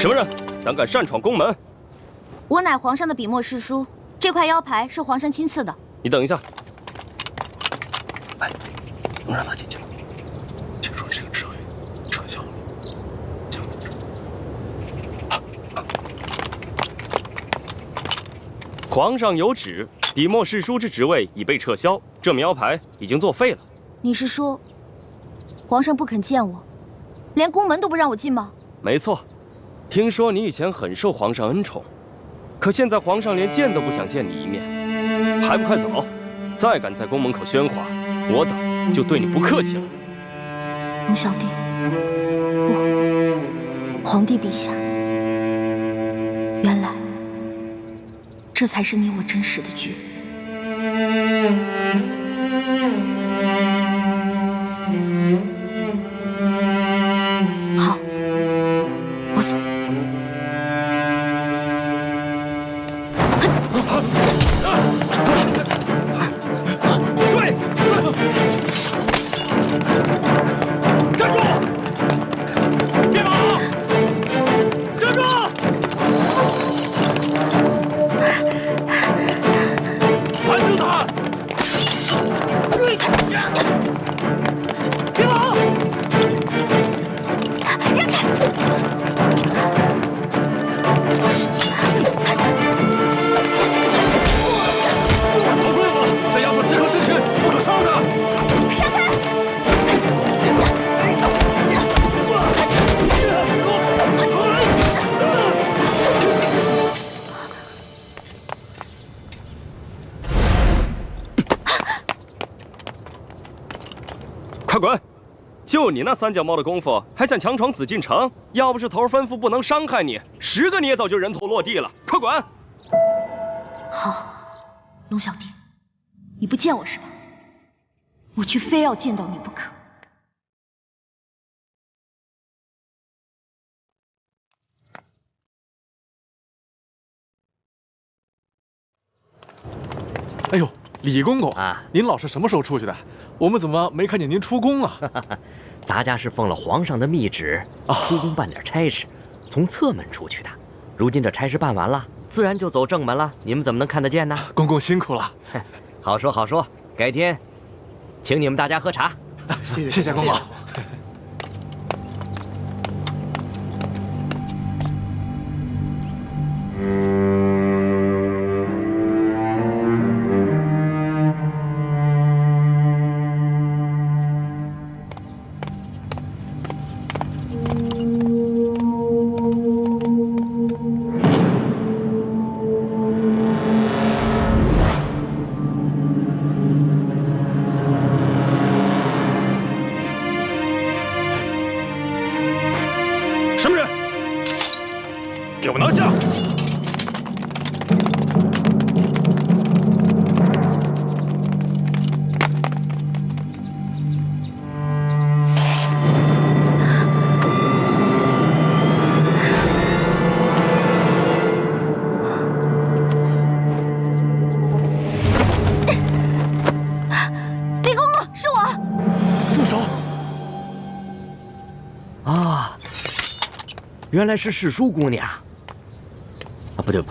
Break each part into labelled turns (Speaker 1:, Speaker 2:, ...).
Speaker 1: 什么人？胆敢擅闯宫门？
Speaker 2: 我乃皇上的笔墨侍书，这块腰牌是皇上亲赐的。
Speaker 1: 你等一下。哎，能让他进去吗？听说这个职位撤销了，将皇上有旨，笔墨侍书之职位已被撤销，这枚腰牌已经作废了。
Speaker 2: 你是说，皇上不肯见我，连宫门都不让我进吗？
Speaker 1: 没错，听说你以前很受皇上恩宠，可现在皇上连见都不想见你一面，还不快走！再敢在宫门口喧哗，我等就对你不客气了。
Speaker 2: 龙小弟，不，皇帝陛下，原来这才是你我真实的距离。好，我走。
Speaker 1: 追！站住！别跑！站住！拦住他！别跑！
Speaker 2: 让开！
Speaker 1: 好孙子，这丫头只可生擒，不可伤的。
Speaker 2: 闪开！
Speaker 1: 快滚！就你那三脚猫的功夫，还想强闯紫禁城？要不是头吩咐不能伤害你，10个你也早就人头落地了。快滚！
Speaker 2: 好，龙小弟，你不见我是吧？我却非要见到你不可。
Speaker 3: 哎呦，李公公
Speaker 4: 啊，
Speaker 3: 您老是什么时候出去的？我们怎么没看见您出宫啊？
Speaker 4: 咱家是奉了皇上的密旨，出宫办点差事，从侧门出去的。如今这差事办完了，自然就走正门了。你们怎么能看得见呢？
Speaker 3: 公公辛苦了。
Speaker 4: 好说好说，改天请你们大家喝茶。
Speaker 3: 谢谢公公。
Speaker 1: 什么人？给我拿下！
Speaker 2: 李公公，是我。
Speaker 3: 住手！
Speaker 4: 啊，原来是侍书姑娘。啊，不对，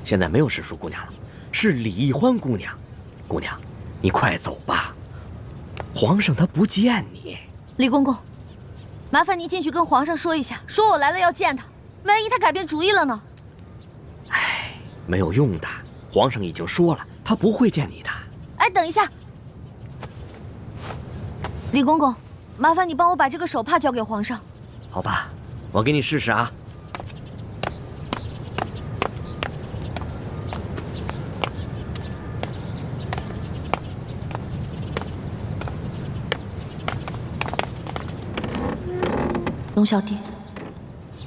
Speaker 4: 现在没有侍书姑娘了，是李易欢姑娘。姑娘，你快走吧，皇上他不见你。
Speaker 2: 李公公，麻烦您进去跟皇上说一下，说我来了要见他，万一他改变主意了呢？
Speaker 4: 唉，没有用的，皇上已经说了，他不会见你的。
Speaker 2: 哎，等一下，李公公，麻烦你帮我把这个手帕交给皇上。
Speaker 4: 好吧，我给你试试啊。
Speaker 2: 龙小弟，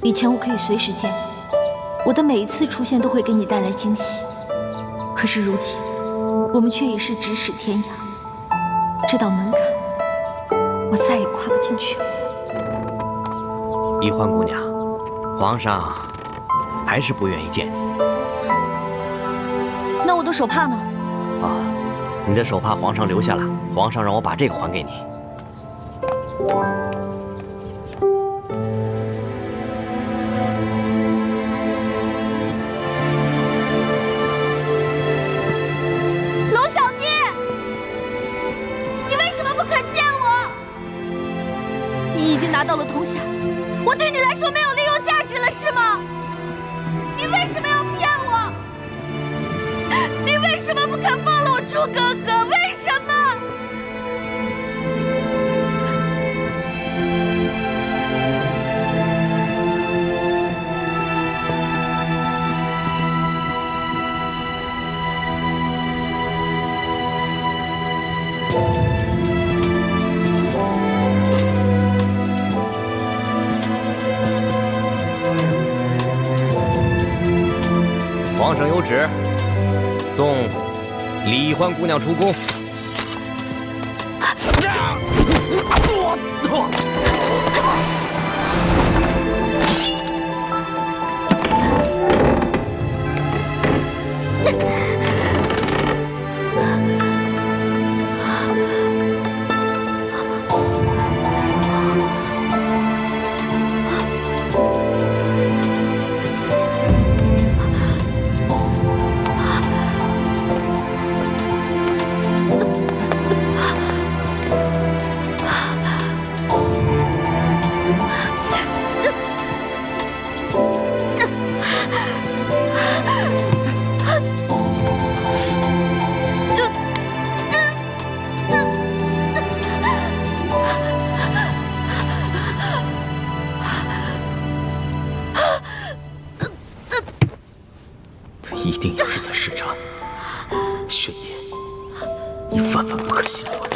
Speaker 2: 以前我可以随时见你，我的每一次出现都会给你带来惊喜。可是如今，我们却已是咫尺天涯，这道门槛，我再也跨不进去了。
Speaker 4: 易欢姑娘，皇上还是不愿意见你。
Speaker 2: 那我的手帕呢？
Speaker 4: 啊，你的手帕皇上留下了，皇上让我把这个还给你。
Speaker 2: 叔哥哥，为什么？
Speaker 4: 皇上有旨，送李欢姑娘出宫。
Speaker 3: 一定又是在试探。玄烨，你万万不可信我。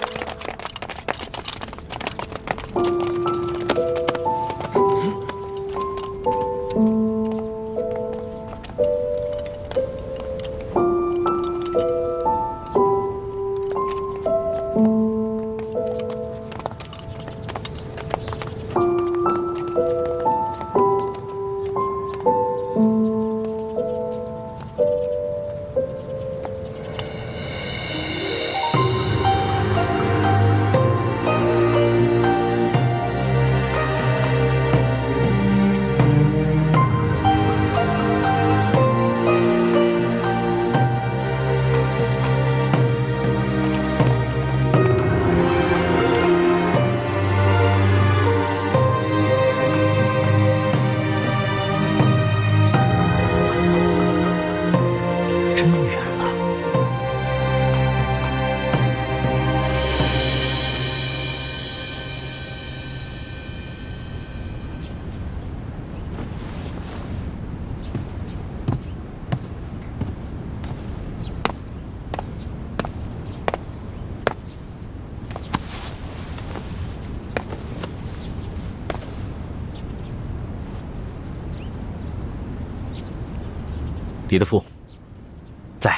Speaker 3: 李德福，在，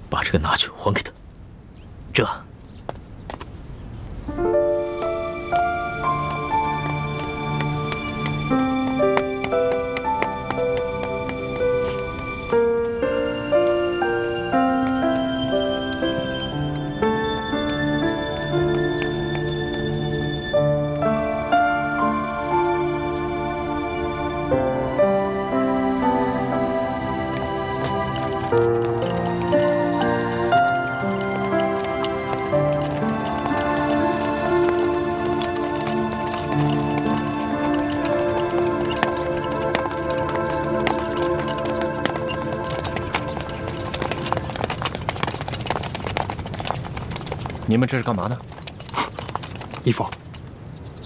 Speaker 3: 把这个拿去还给他。这。
Speaker 5: 你们这是干嘛呢？
Speaker 6: 义父，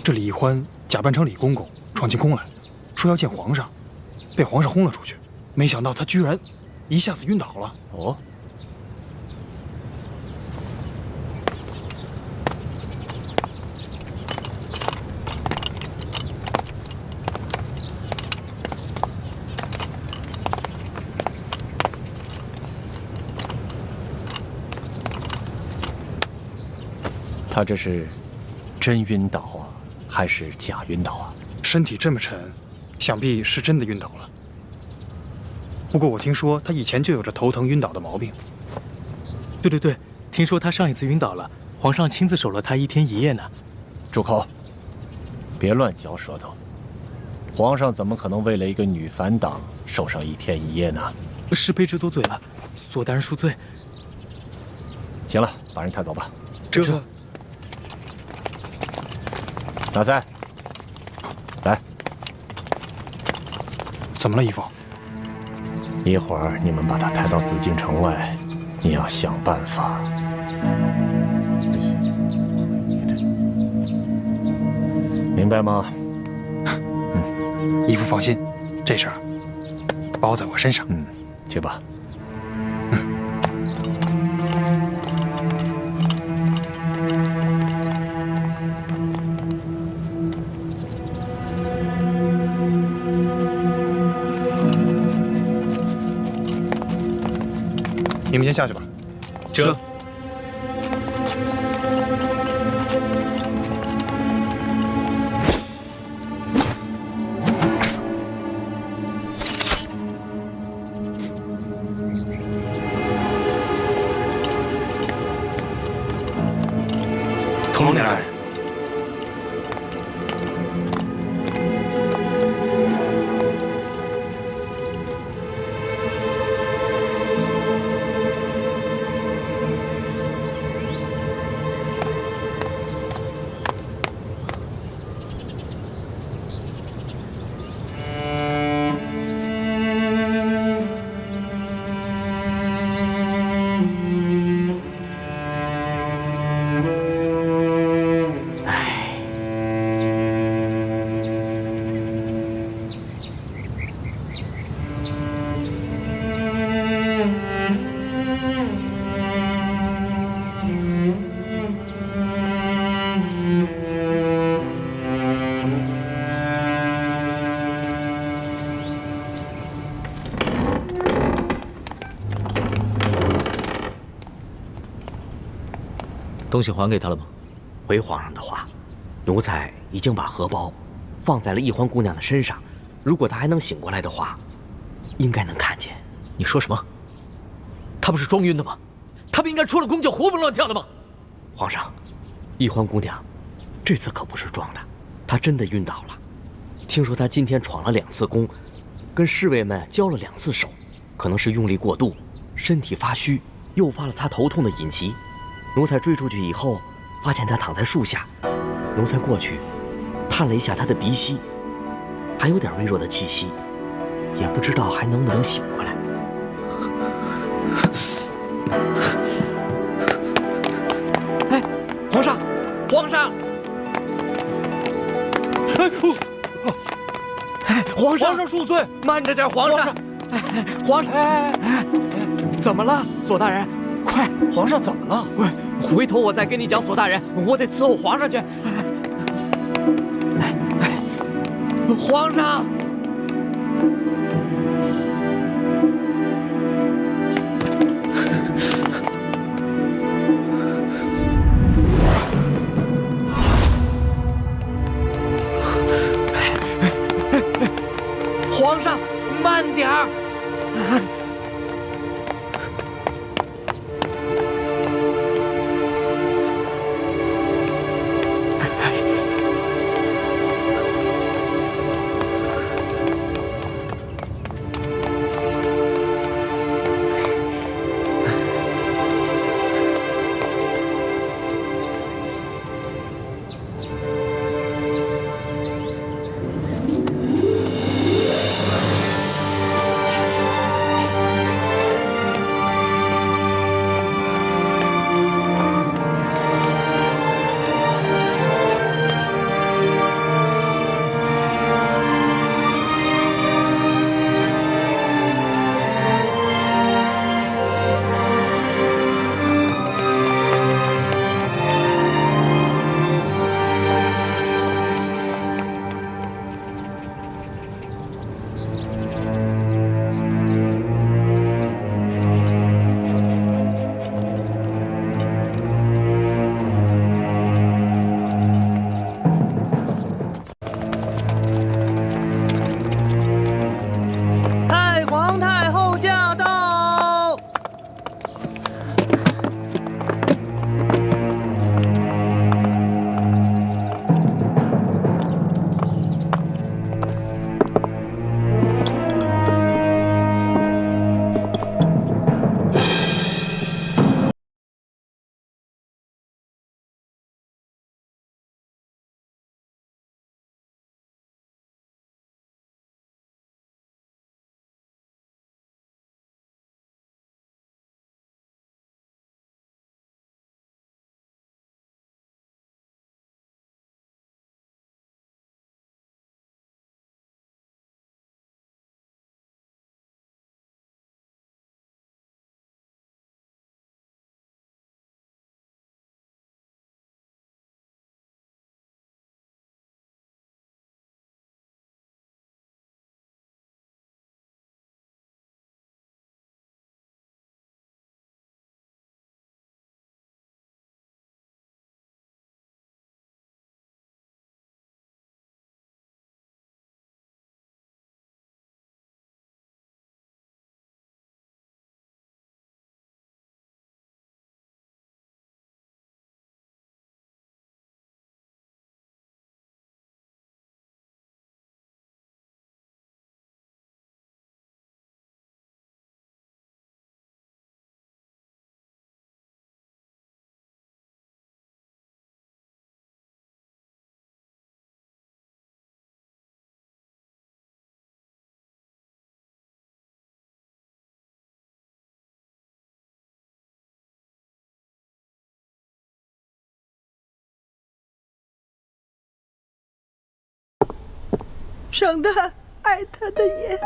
Speaker 6: 这李欢假扮成李公公闯进宫来，说要见皇上，被皇上轰了出去。没想到他居然一下子晕倒了。
Speaker 5: 哦，他这是真晕倒啊，还是假晕倒啊？
Speaker 6: 身体这么沉，想必是真的晕倒了。不过我听说他以前就有着头疼晕倒的毛病。
Speaker 3: 对，听说他上一次晕倒了，皇上亲自守了他1天1夜呢。
Speaker 5: 住口！别乱嚼舌头。皇上怎么可能为了一个女反党守上1天1夜呢？
Speaker 3: 是卑职多嘴了，索大人恕罪。
Speaker 5: 行了，把人抬走吧。
Speaker 6: 这。
Speaker 5: 大赛，来。
Speaker 6: 怎么了，义父？
Speaker 5: 一会儿你们把他抬到紫禁城外，你要想办法明白吗？
Speaker 6: 义父放心，这事儿包在我身上。
Speaker 5: 去吧。
Speaker 6: 你们先下去吧。
Speaker 3: 这。
Speaker 1: 统领大人，
Speaker 3: 东西还给他了吗？
Speaker 4: 回皇上的话，奴才已经把荷包放在了易欢姑娘的身上。如果她还能醒过来的话，应该能看见。
Speaker 3: 你说什么？她不是装晕的吗？她不应该出了宫就活蹦乱跳的吗？
Speaker 4: 皇上，易欢姑娘这次可不是装的，她真的晕倒了。听说她今天闯了2次宫，跟侍卫们交了2次手，可能是用力过度，身体发虚，诱发了她头痛的隐疾。奴才追出去以后，发现她躺在树下。奴才过去，探了一下她的鼻息，还有点微弱的气息，也不知道还能不能醒过来。哎，皇上，皇上！哎，皇上！
Speaker 5: 皇上恕罪，
Speaker 4: 慢着点，皇上！皇上！怎么了，索大人？快！
Speaker 5: 皇上怎么了？
Speaker 4: 喂，回头我再跟你讲，索大人，我得伺候皇上去。皇上！皇上，慢点儿！
Speaker 7: 伤他爱他的眼。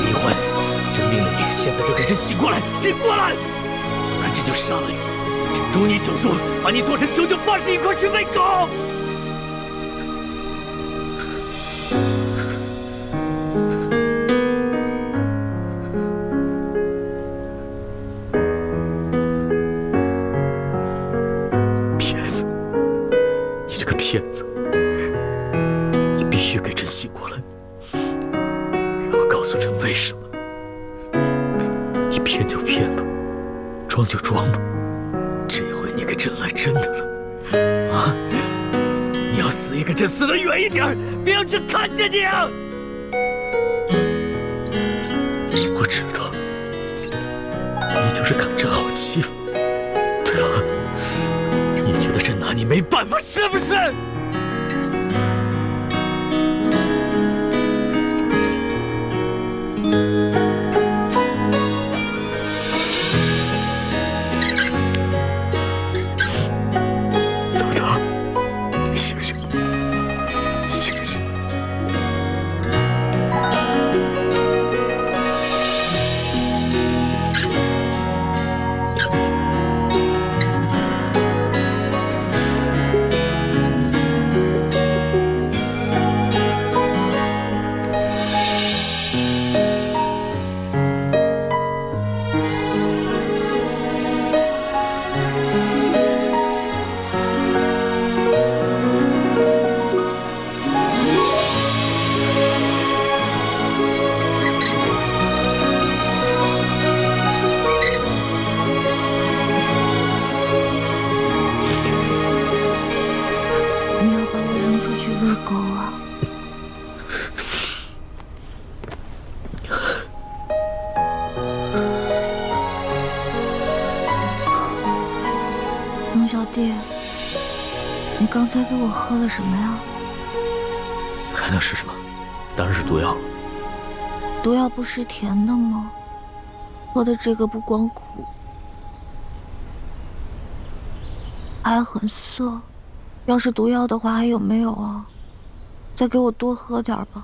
Speaker 3: 李欢，朕命令你现在就给朕醒过来，醒过来，不然朕就杀了你！朕诛你9族，把你剁成99、81块去喂狗！骗子！你这个骗子！你必须给朕醒过来，然后告诉朕为什么。你骗就骗吧，装就装吧，这回你给朕来真的了啊！你要死也给朕死得远一点，别让朕看见你啊！我知道，你就是看朕好欺负，对吧？你觉得朕拿你没办法是不是？老大，你醒醒，醒醒！
Speaker 2: 你要把我扔出去喂狗啊？龙小弟，你刚才给我喝了什么呀？
Speaker 3: 还能是什么？当然是毒药了。
Speaker 2: 毒药不是甜的吗？喝的这个不光苦，还很涩。要是毒药的话，还有没有啊？再给我多喝点吧。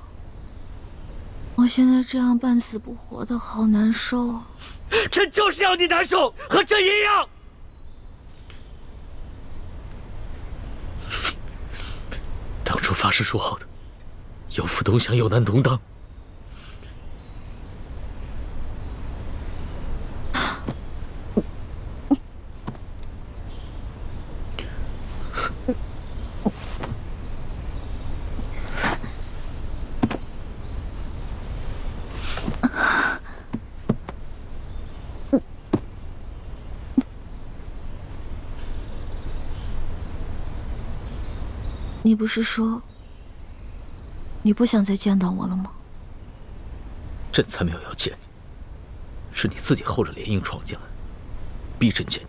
Speaker 2: 我现在这样半死不活的，好难受啊！
Speaker 3: 朕就是要你难受，和朕一样。当初发誓说好的，有福同享，有难同当。
Speaker 2: 你不是说你不想再见到我了吗？
Speaker 3: 朕才没有要见你，是你自己厚着脸硬闯进来，逼朕见你。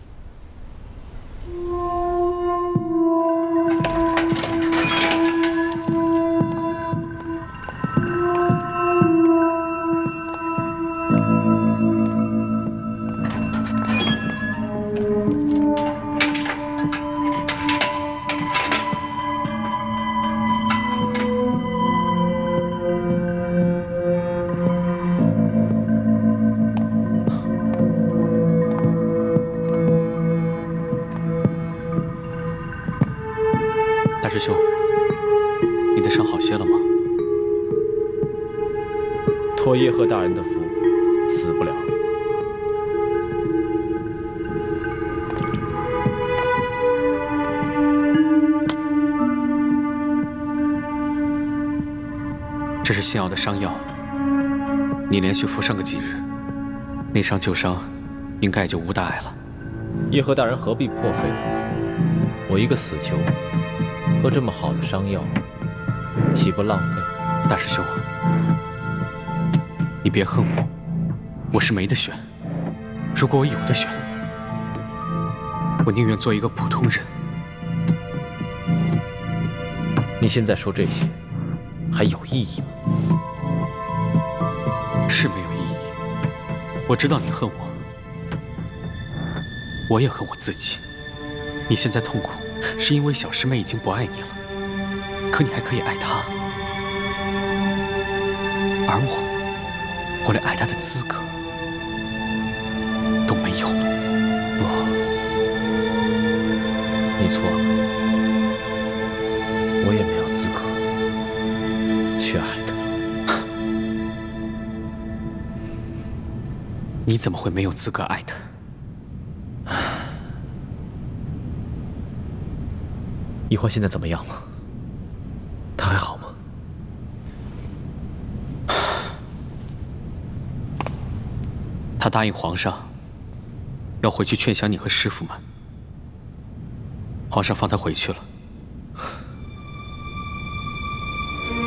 Speaker 1: 大师兄，你的伤好些了吗？
Speaker 5: 托叶赫大人的福，死不了。
Speaker 1: 这是仙瑶的伤药，你连续服上个几日，内伤旧伤，应该也就无大碍了。
Speaker 5: 叶赫大人何必破费呢？我一个死囚，喝这么好的伤药，岂不浪费？
Speaker 1: 大师兄，你别恨我，我是没得选。如果我有得选，我宁愿做一个普通人。
Speaker 3: 你现在说这些，还有意义吗？
Speaker 8: 是没有意义。我知道你恨我，我也恨我自己。你现在痛苦，是因为小师妹已经不爱你了，可你还可以爱她，而我连爱她的资格都没有了。
Speaker 3: 不，你错了，我也没有资格去爱她。
Speaker 8: 你怎么会没有资格爱她？
Speaker 3: 易欢现在怎么样了？他还好吗？
Speaker 8: 他答应皇上，要回去劝降你和师傅们。皇上放他回去了。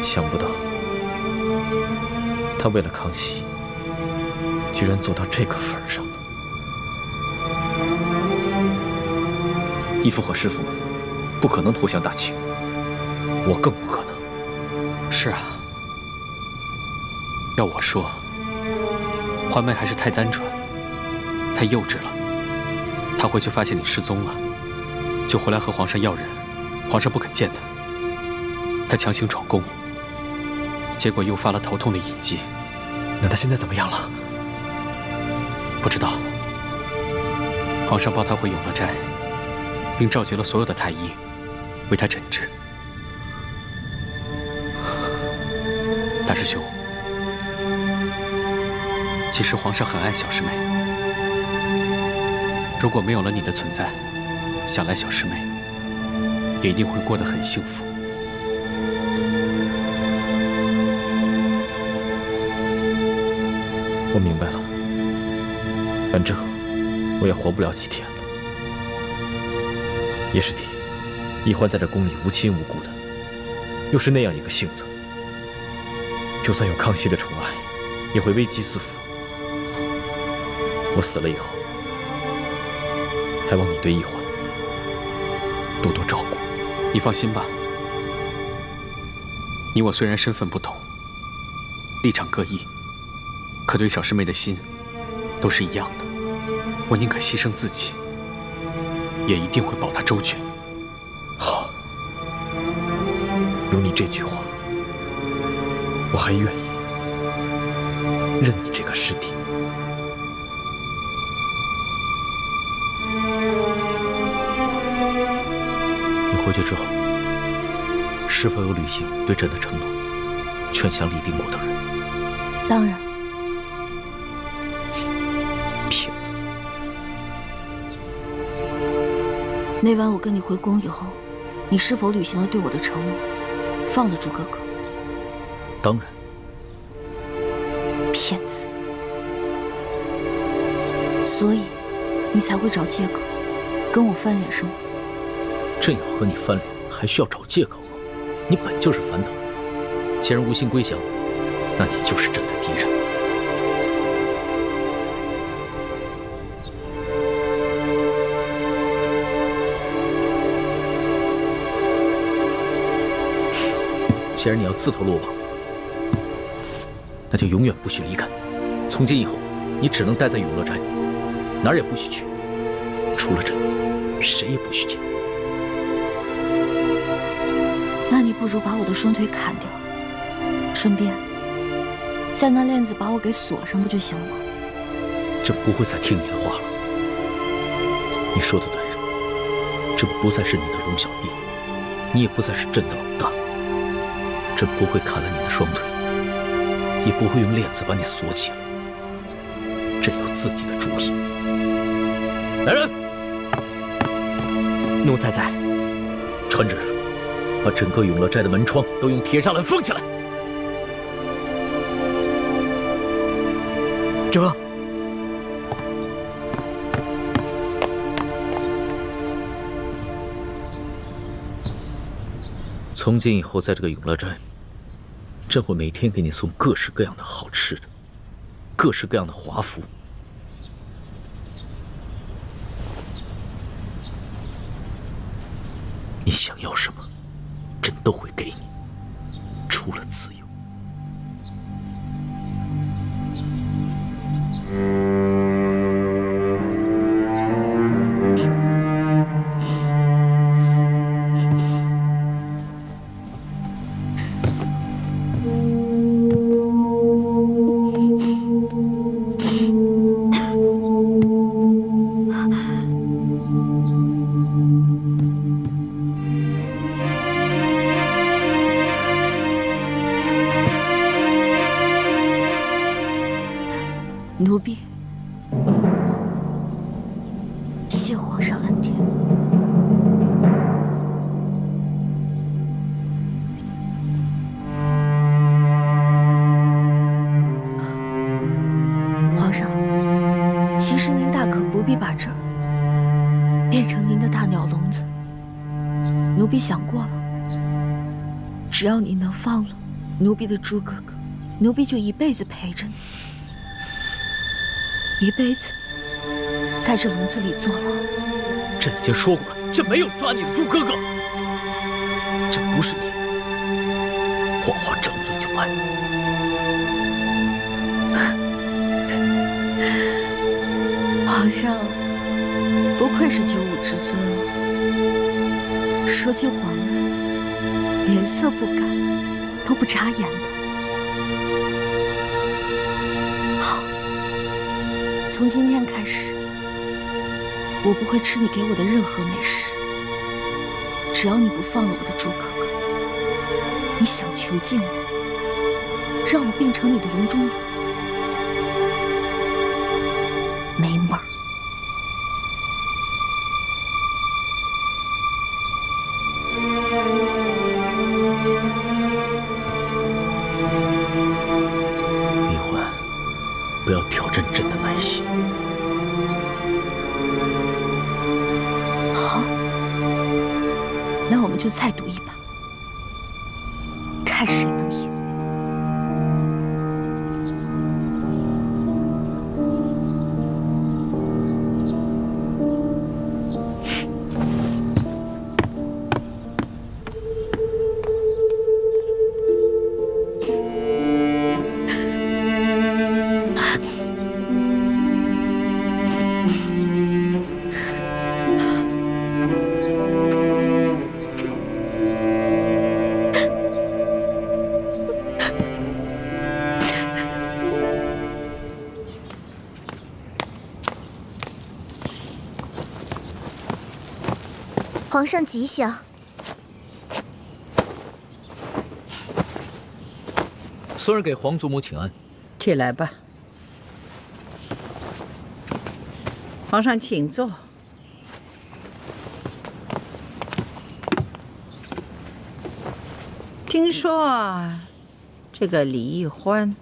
Speaker 3: 想不到，他为了康熙，居然做到这个份上了。义父和师傅们不可能投降大清，我更不可能。
Speaker 8: 是啊，要我说，欢妹还是太单纯，太幼稚了。她回去发现你失踪了，就回来和皇上要人，皇上不肯见她，她强行闯宫，结果诱发了头痛的隐疾。
Speaker 3: 那她现在怎么样了？
Speaker 8: 不知道。皇上抱她回永乐斋，并召集了所有的太医，为她诊治。大师兄，其实皇上很爱小师妹，如果没有了你的存在，想来小师妹也一定会过得很幸福。
Speaker 3: 我明白了，反正我也活不了几天了。叶师弟，易欢在这宫里无亲无故的，又是那样一个性子，就算有康熙的宠爱，也会危机四伏。我死了以后，还望你对易欢多多照顾。
Speaker 8: 你放心吧，你我虽然身份不同，立场各异，可对小师妹的心都是一样的。我宁可牺牲自己，也一定会保她周全。
Speaker 3: 好，有你这句话，我还愿意认你这个师弟。你回去之后，是否有履行对朕的承诺，劝降李定国等人？
Speaker 2: 当然。
Speaker 3: 骗子！
Speaker 2: 那晚我跟你回宫以后，你是否履行了对我的承诺，放了朱哥哥？
Speaker 3: 当然。
Speaker 2: 骗子！所以，你才会找借口跟我翻脸是吗？
Speaker 3: 朕要和你翻脸，还需要找借口吗？你本就是反党，既然无心归降，那你就是朕的敌人。既然你要自投罗网，那就永远不许离开。从今以后，你只能待在永乐斋，哪儿也不许去，除了朕，谁也不许见。
Speaker 2: 那你不如把我的双腿砍掉，顺便在那链子把我给锁上，不就行了吗？
Speaker 3: 朕不会再听你的话了。你说的对，朕不再是你的龙小弟，你也不再是朕的老大。朕不会砍了你的双腿，也不会用链子把你锁起来。朕有自己的主意。来人！
Speaker 4: 奴才在。
Speaker 3: 传旨，把整个永乐斋的门窗都用铁栅栏封起来。
Speaker 4: 这。
Speaker 3: 从今以后，在这个永乐斋，朕会每天给你送各式各样的好吃的，各式各样的华服。你想要什么，朕都都会给你，除了自由。
Speaker 2: 奴婢谢皇上恩典。皇上，其实您大可不必把这儿变成您的大鸟笼子。奴婢想过了，只要你能放了奴婢的猪哥哥，奴婢就一辈子陪着你。一辈子在这笼子里坐牢。
Speaker 3: 朕已经说过了，朕没有抓你的猪哥哥，这不是你。黄花张嘴就来。
Speaker 2: 皇上不愧是95之尊啊，说起皇来，脸色不改，都不眨眼的。从今天开始，我不会吃你给我的任何美食。只要你不放了我的猪哥哥，你想囚禁我，让我变成你的笼中鸟，没门儿。
Speaker 3: 李欢，不要挑战朕的耐心。
Speaker 2: 好，那我们就再赌一把，看谁能赢。
Speaker 9: 皇上吉祥。
Speaker 3: 孙儿给皇祖母请安。
Speaker 7: 起来吧，皇上请坐。听说这个李易欢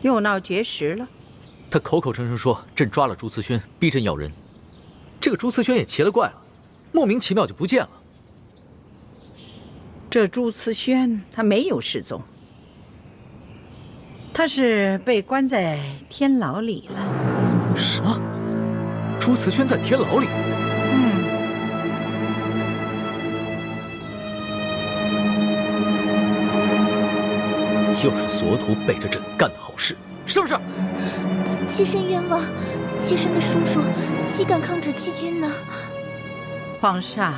Speaker 7: 又闹绝食了。
Speaker 3: 他口口声声说朕抓了朱慈轩，逼朕要人。这个朱慈轩也奇了怪了，莫名其妙就不见了。
Speaker 7: 这朱慈轩他没有失踪，他是被关在天牢里了。
Speaker 3: 什么？朱慈轩在天牢里？又是索图背着朕干的好事，是不是？
Speaker 9: 妾身冤枉，妾身的叔叔岂敢抗旨欺君呢？
Speaker 7: 皇上，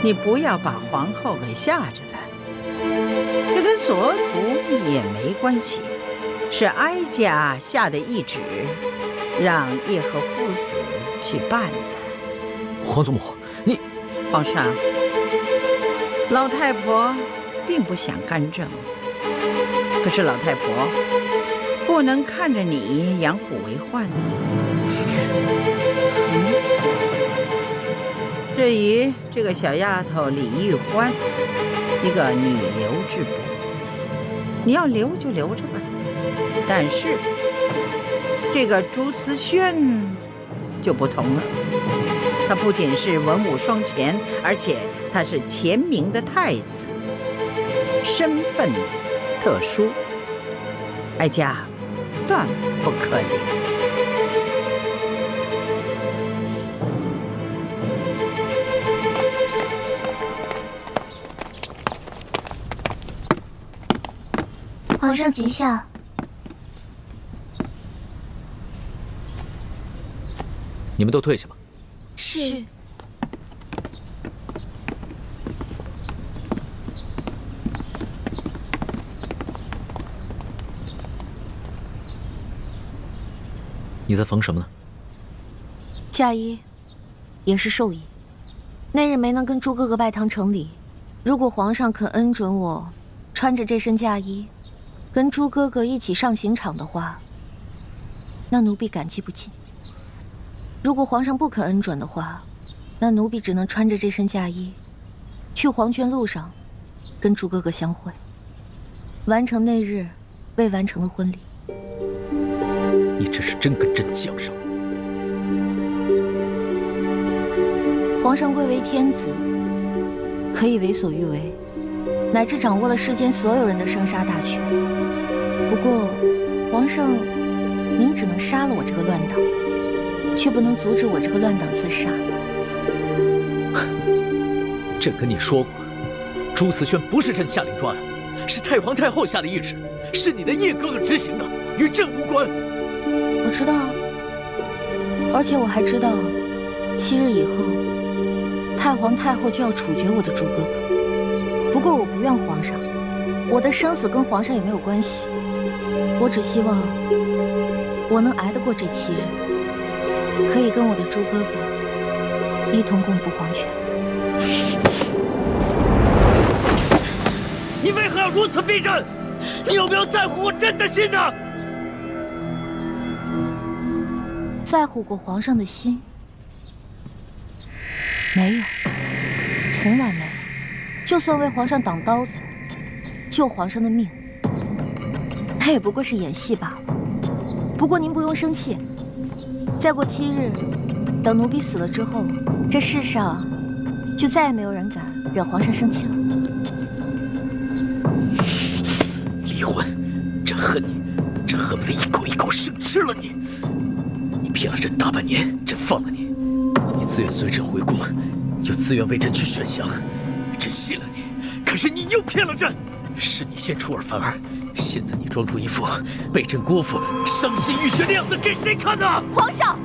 Speaker 7: 你不要把皇后给吓着了，这跟索图也没关系，是哀家下的懿旨，让叶赫父子去办的。
Speaker 3: 皇祖母，你……
Speaker 7: 皇上，老太婆并不想干政，可是老太婆不能看着你养虎为患。至于这个小丫头李玉欢，一个女流之辈，你要留就留着吧。但是这个朱慈轩就不同了，他不仅是文武双全，而且他是前明的太子，身份特殊，哀家断不可留。
Speaker 9: 皇上吉祥。
Speaker 3: 你们都退下吧。
Speaker 9: 是。
Speaker 3: 你在缝什么呢？
Speaker 2: 嫁衣，也是寿衣。那日没能跟朱哥哥拜堂成礼，如果皇上肯恩准我穿着这身嫁衣，跟朱哥哥一起上刑场的话，那奴婢感激不尽。如果皇上不肯恩准的话，那奴婢只能穿着这身嫁衣，去黄泉路上，跟朱哥哥相会，完成那日未完成的婚礼。
Speaker 3: 你这是真跟朕犟上了。
Speaker 2: 皇上贵为天子，可以为所欲为，乃至掌握了世间所有人的生杀大权。不过，皇上，您只能杀了我这个乱党，却不能阻止我这个乱党自杀。
Speaker 3: 朕跟你说过了，朱慈轩不是朕下令抓的，是太皇太后下的懿旨，是你的叶哥哥执行的，与朕无关。
Speaker 2: 我知道，而且我还知道，7日以后，太皇太后就要处决我的朱哥哥。不过我不怨皇上，我的生死跟皇上也没有关系。我只希望我能挨得过这7日，可以跟我的朱哥哥一同共赴黄泉。
Speaker 3: 你为何要如此逼朕？你有没有在乎过朕的心呢？
Speaker 2: 在乎过皇上的心？没有，从来没有。就算为皇上挡刀子，救皇上的命，那也不过是演戏罢了。不过您不用生气，再过7日，等奴婢死了之后，这世上就再也没有人敢惹皇上生气了。
Speaker 3: 离婚，朕恨你，朕恨不得一口一口生吃了你。你骗了朕大半年，朕放了你，你自愿随朕回宫，又自愿为朕去选降，朕信了你。可是你又骗了朕，是你先出尔反尔，现在你装出一副被朕辜负、伤心欲绝的样子给谁看呢？
Speaker 2: 皇上，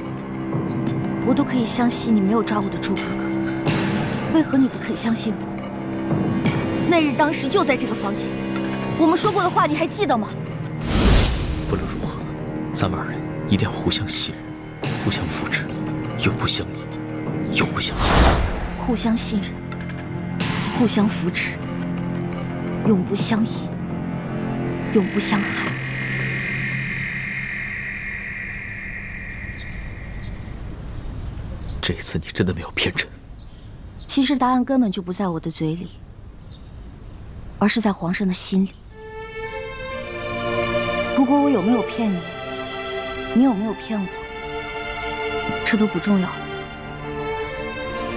Speaker 2: 我都可以相信你没有抓我的朱哥哥，为何你不肯相信我？那日当时就在这个房间，我们说过的话你还记得吗？
Speaker 3: 不论如何，咱们2人一定要互相信任，互相扶持，永不相依，永不相害。
Speaker 2: 互相信任，互相扶持，永不相依，永不相害。
Speaker 3: 这次你真的没有骗朕。
Speaker 2: 其实答案根本就不在我的嘴里，而是在皇上的心里。不过我有没有骗你，你有没有骗我，这都不重要了。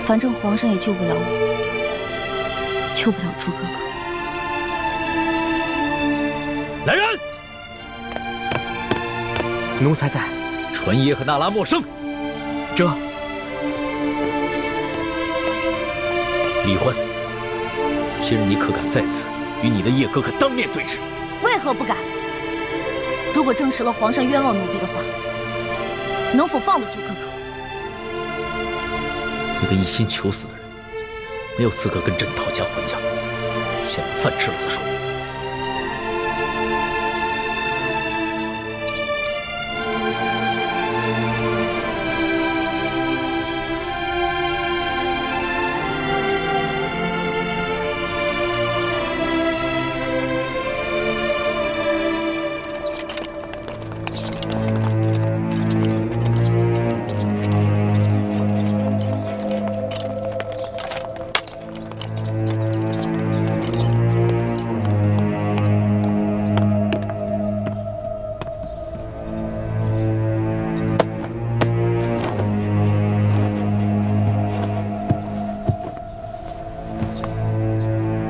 Speaker 2: 反正皇上也救不了我，救不了朱哥哥。
Speaker 3: 来人！
Speaker 4: 奴才在。
Speaker 3: 传耶和那拉莫生。
Speaker 4: 这。
Speaker 3: 李欢，7日你可敢在此与你的叶哥哥当面对质？
Speaker 2: 为何不敢？如果证实了皇上冤枉奴婢的话，能否放得住哥哥？
Speaker 3: 一个一心求死的人，没有资格跟朕讨价还价。现在饭吃了再说。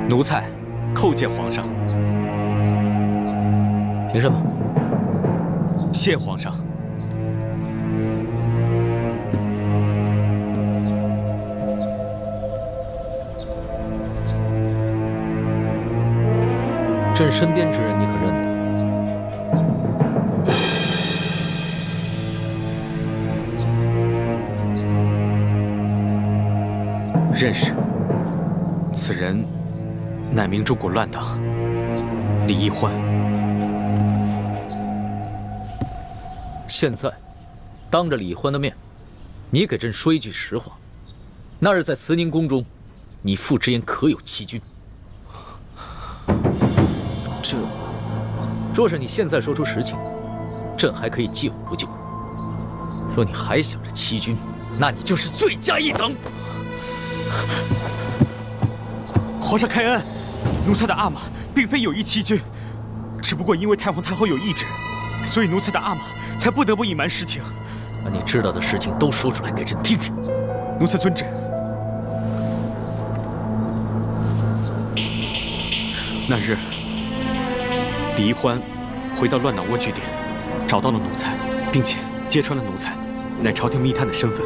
Speaker 8: 奴才叩见皇上。
Speaker 3: 凭什么？
Speaker 8: 谢皇上。
Speaker 3: 朕身边之人，你可认得？
Speaker 8: 认识。此人乃明中国乱党李易欢。
Speaker 3: 现在，当着李易欢的面，你给朕说一句实话：那日在慈宁宫中，你父之言可有欺君？这，若是你现在说出实情，朕还可以借我不救；若你还想着欺君，那你就是罪加一等。
Speaker 10: 皇上开恩，奴才的阿玛并非有意欺君，只不过因为太皇太后有懿旨，所以奴才的阿玛才不得不隐瞒实情。
Speaker 3: 把你知道的事情都说出来给朕听听。
Speaker 10: 奴才遵旨。
Speaker 8: 那日，李易欢回到乱党窝据点，找到了奴才，并且揭穿了奴才乃朝廷密探的身份。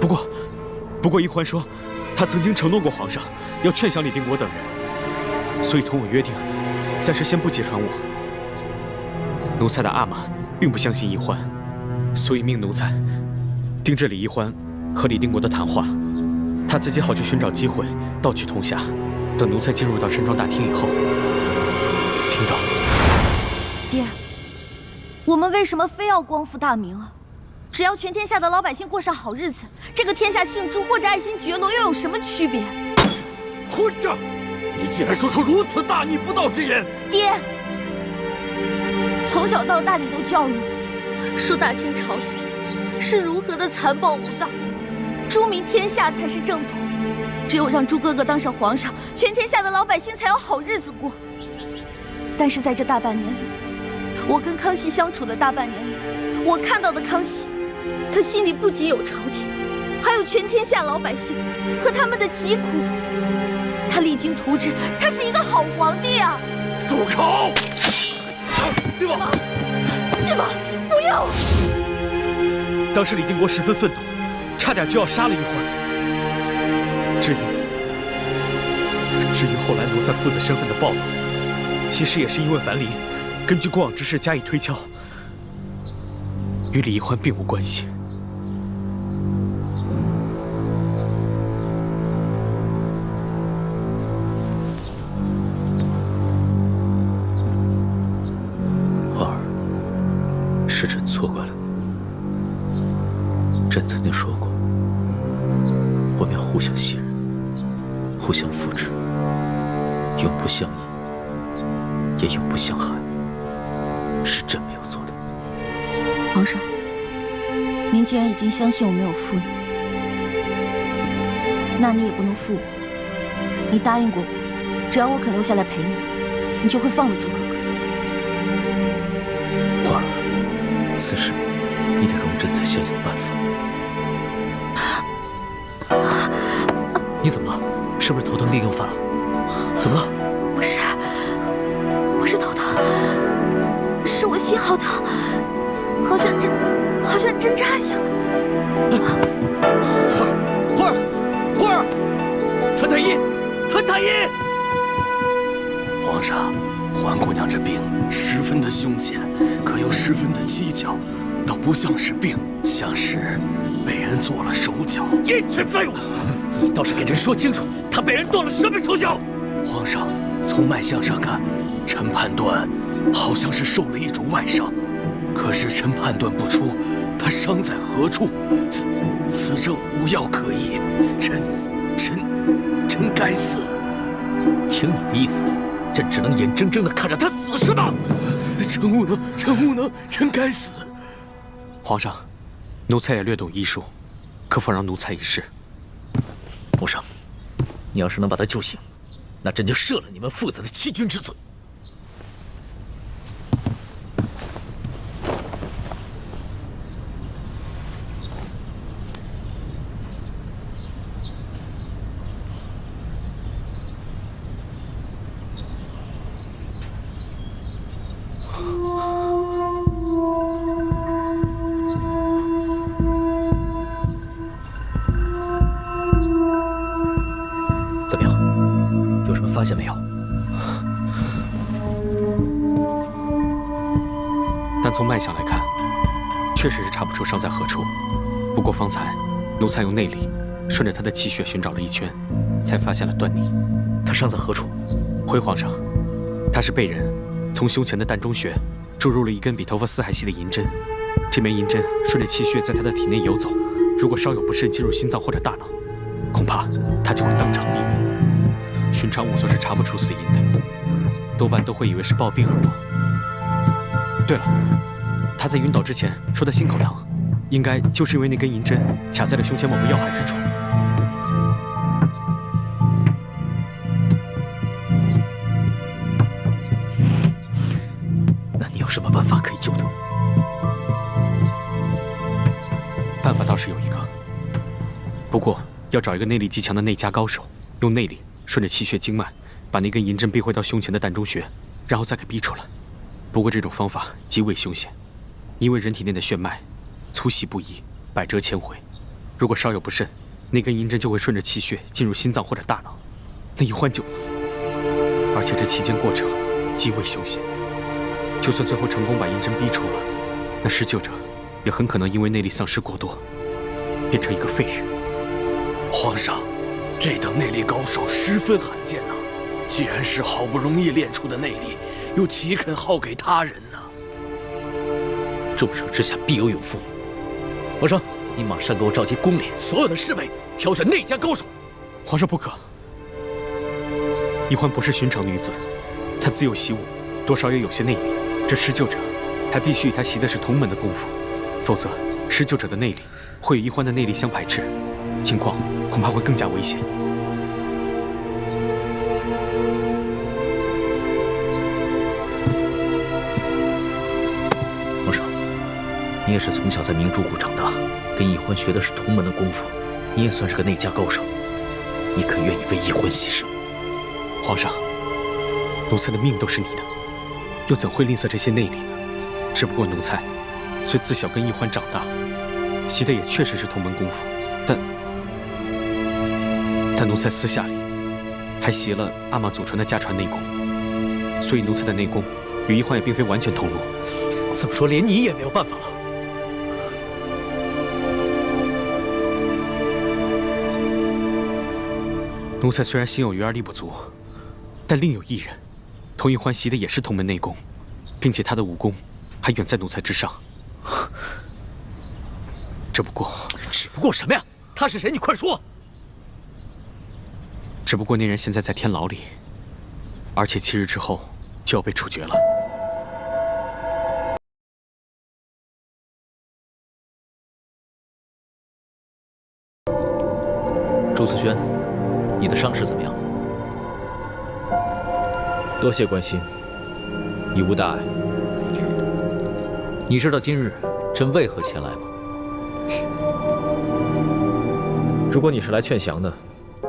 Speaker 8: 不过，易欢说，他曾经承诺过皇上要劝降李定国等人，所以同我约定，暂时先不揭穿我。奴才的阿玛并不相信易欢，所以命奴才盯着李易欢和李定国的谈话，他自己好去寻找机会盗取铜匣。等奴才进入到山庄大厅以后，听到。
Speaker 2: 爹，我们为什么非要光复大明啊？只要全天下的老百姓过上好日子，这个天下姓朱或者爱新觉罗又有什么区别？
Speaker 3: 混账！你竟然说出如此大逆不道之言！
Speaker 2: 爹，从小到大你都教育我，说大清朝廷是如何的残暴无道，朱明天下才是正统。只有让朱哥哥当上皇上，全天下的老百姓才有好日子过。但是在这大半年里，我跟康熙相处的大半年里，我看到的康熙，他心里不仅有朝廷，还有全天下老百姓和他们的疾苦。他励精图治，他是一个好皇帝啊！
Speaker 3: 住口！
Speaker 2: 靖王，靖王，不要！
Speaker 8: 当时李定国十分愤怒，差点就要杀了易欢。至于后来奴才父子身份的暴露，其实也是因为樊篱根据过往之事加以推敲，与李易欢并无关系。
Speaker 3: 欢儿，是朕错怪了你。朕曾经说过，我们要互相信任，互相扶持，永不相依，也永不相害，是朕没有做的。
Speaker 2: 皇上，您既然已经相信我没有负你，那你也不能负我。你答应过我，只要我肯留下来陪你，你就会放了朱哥哥。
Speaker 3: 欢儿，此事你得容朕再想想办法。你怎么了？是不是头疼病又犯了？怎么了？
Speaker 2: 不是头疼，是我心好疼，好像针扎一样。
Speaker 3: 花儿，传太医，传太医！
Speaker 1: 皇上，环姑娘这病十分的凶险，可又十分的蹊跷，倒不像是病，像是被人做了手脚。
Speaker 3: 一群废物！你倒是给朕说清楚，他被人动了什么手脚？
Speaker 1: 皇上，从脉象上看，臣判断好像是受了一种外伤，可是臣判断不出他伤在何处，此症无药可医，臣该死。
Speaker 3: 听你的意思，朕只能眼睁睁地看着他死是吗？
Speaker 1: 臣无能，臣该死。
Speaker 8: 皇上，奴才也略懂医术，可否让奴才一试？
Speaker 3: 穆生，你要是能把他救醒，那朕就赦了你们父子的欺君之罪。怎么样？有什么发现没有？
Speaker 8: 但从脉象来看，确实是查不出伤在何处。不过方才奴才用内力顺着他的气血寻找了一圈，才发现了端倪。
Speaker 3: 他伤在何处？
Speaker 8: 回皇上，他是被人从胸前的膻中穴注入了一根比头发丝还细的银针。这枚银针顺着气血在他的体内游走，如果稍有不慎进入心脏或者大脑，恐怕他就会当场毙命。寻常仵作是查不出死因的，多半都会以为是暴病而亡。对了，他在晕倒之前说他心口疼，应该就是因为那根银针卡在了胸前某个要害之处。
Speaker 3: 那你有什么办法可以救他？
Speaker 8: 办法倒是有一个，不过要找一个内力极强的内家高手，用内力顺着气血经脉，把那根银针逼回到胸前的膻中穴，然后再给逼出来。不过这种方法极为凶险，因为人体内的血脉粗细不一，百折千回。如果稍有不慎，那根银针就会顺着气血进入心脏或者大脑，那一换就……而且这期间过程极为凶险。就算最后成功把银针逼出了，那施救者也很可能因为内力丧失过多，变成一个废人。
Speaker 3: 皇上，这等内力高手十分罕见呐！既然是好不容易练出的内力，又岂肯耗给他人呢？众生之下必有勇夫。皇上，你马上给我召集宫里所有的侍卫，挑选内家高手。
Speaker 8: 皇上不可，宜欢不是寻常女子，她自幼习武，多少也有些内力。这施救者还必须与她习的是同门的功夫，否则施救者的内力会与宜欢的内力相排斥，情况恐怕会更加危险。
Speaker 3: 皇上，你也是从小在明珠谷长大，跟宜欢学的是同门的功夫，你也算是个内家高手，你可愿意为宜欢牺牲？
Speaker 8: 皇上，奴才的命都是你的，又怎会吝啬这些内力呢？只不过奴才虽自小跟宜欢长大，习的也确实是同门功夫，但奴才私下里还习了阿玛祖传的家传内功，所以奴才的内功与宜欢也并非完全同路。
Speaker 3: 这么说，连你也没有办法了。
Speaker 8: 奴才虽然心有余而力不足，但另有一人，同宜欢习的也是同门内功，并且他的武功还远在奴才之上。只不过
Speaker 3: 什么呀？他是谁？你快说！
Speaker 8: 只不过那人现在在天牢里，而且7日之后就要被处决了。
Speaker 3: 朱思轩，你的伤势怎么样？
Speaker 11: 多谢关心，已无大碍。
Speaker 3: 你知道今日朕为何前来吗？
Speaker 11: 如果你是来劝降的，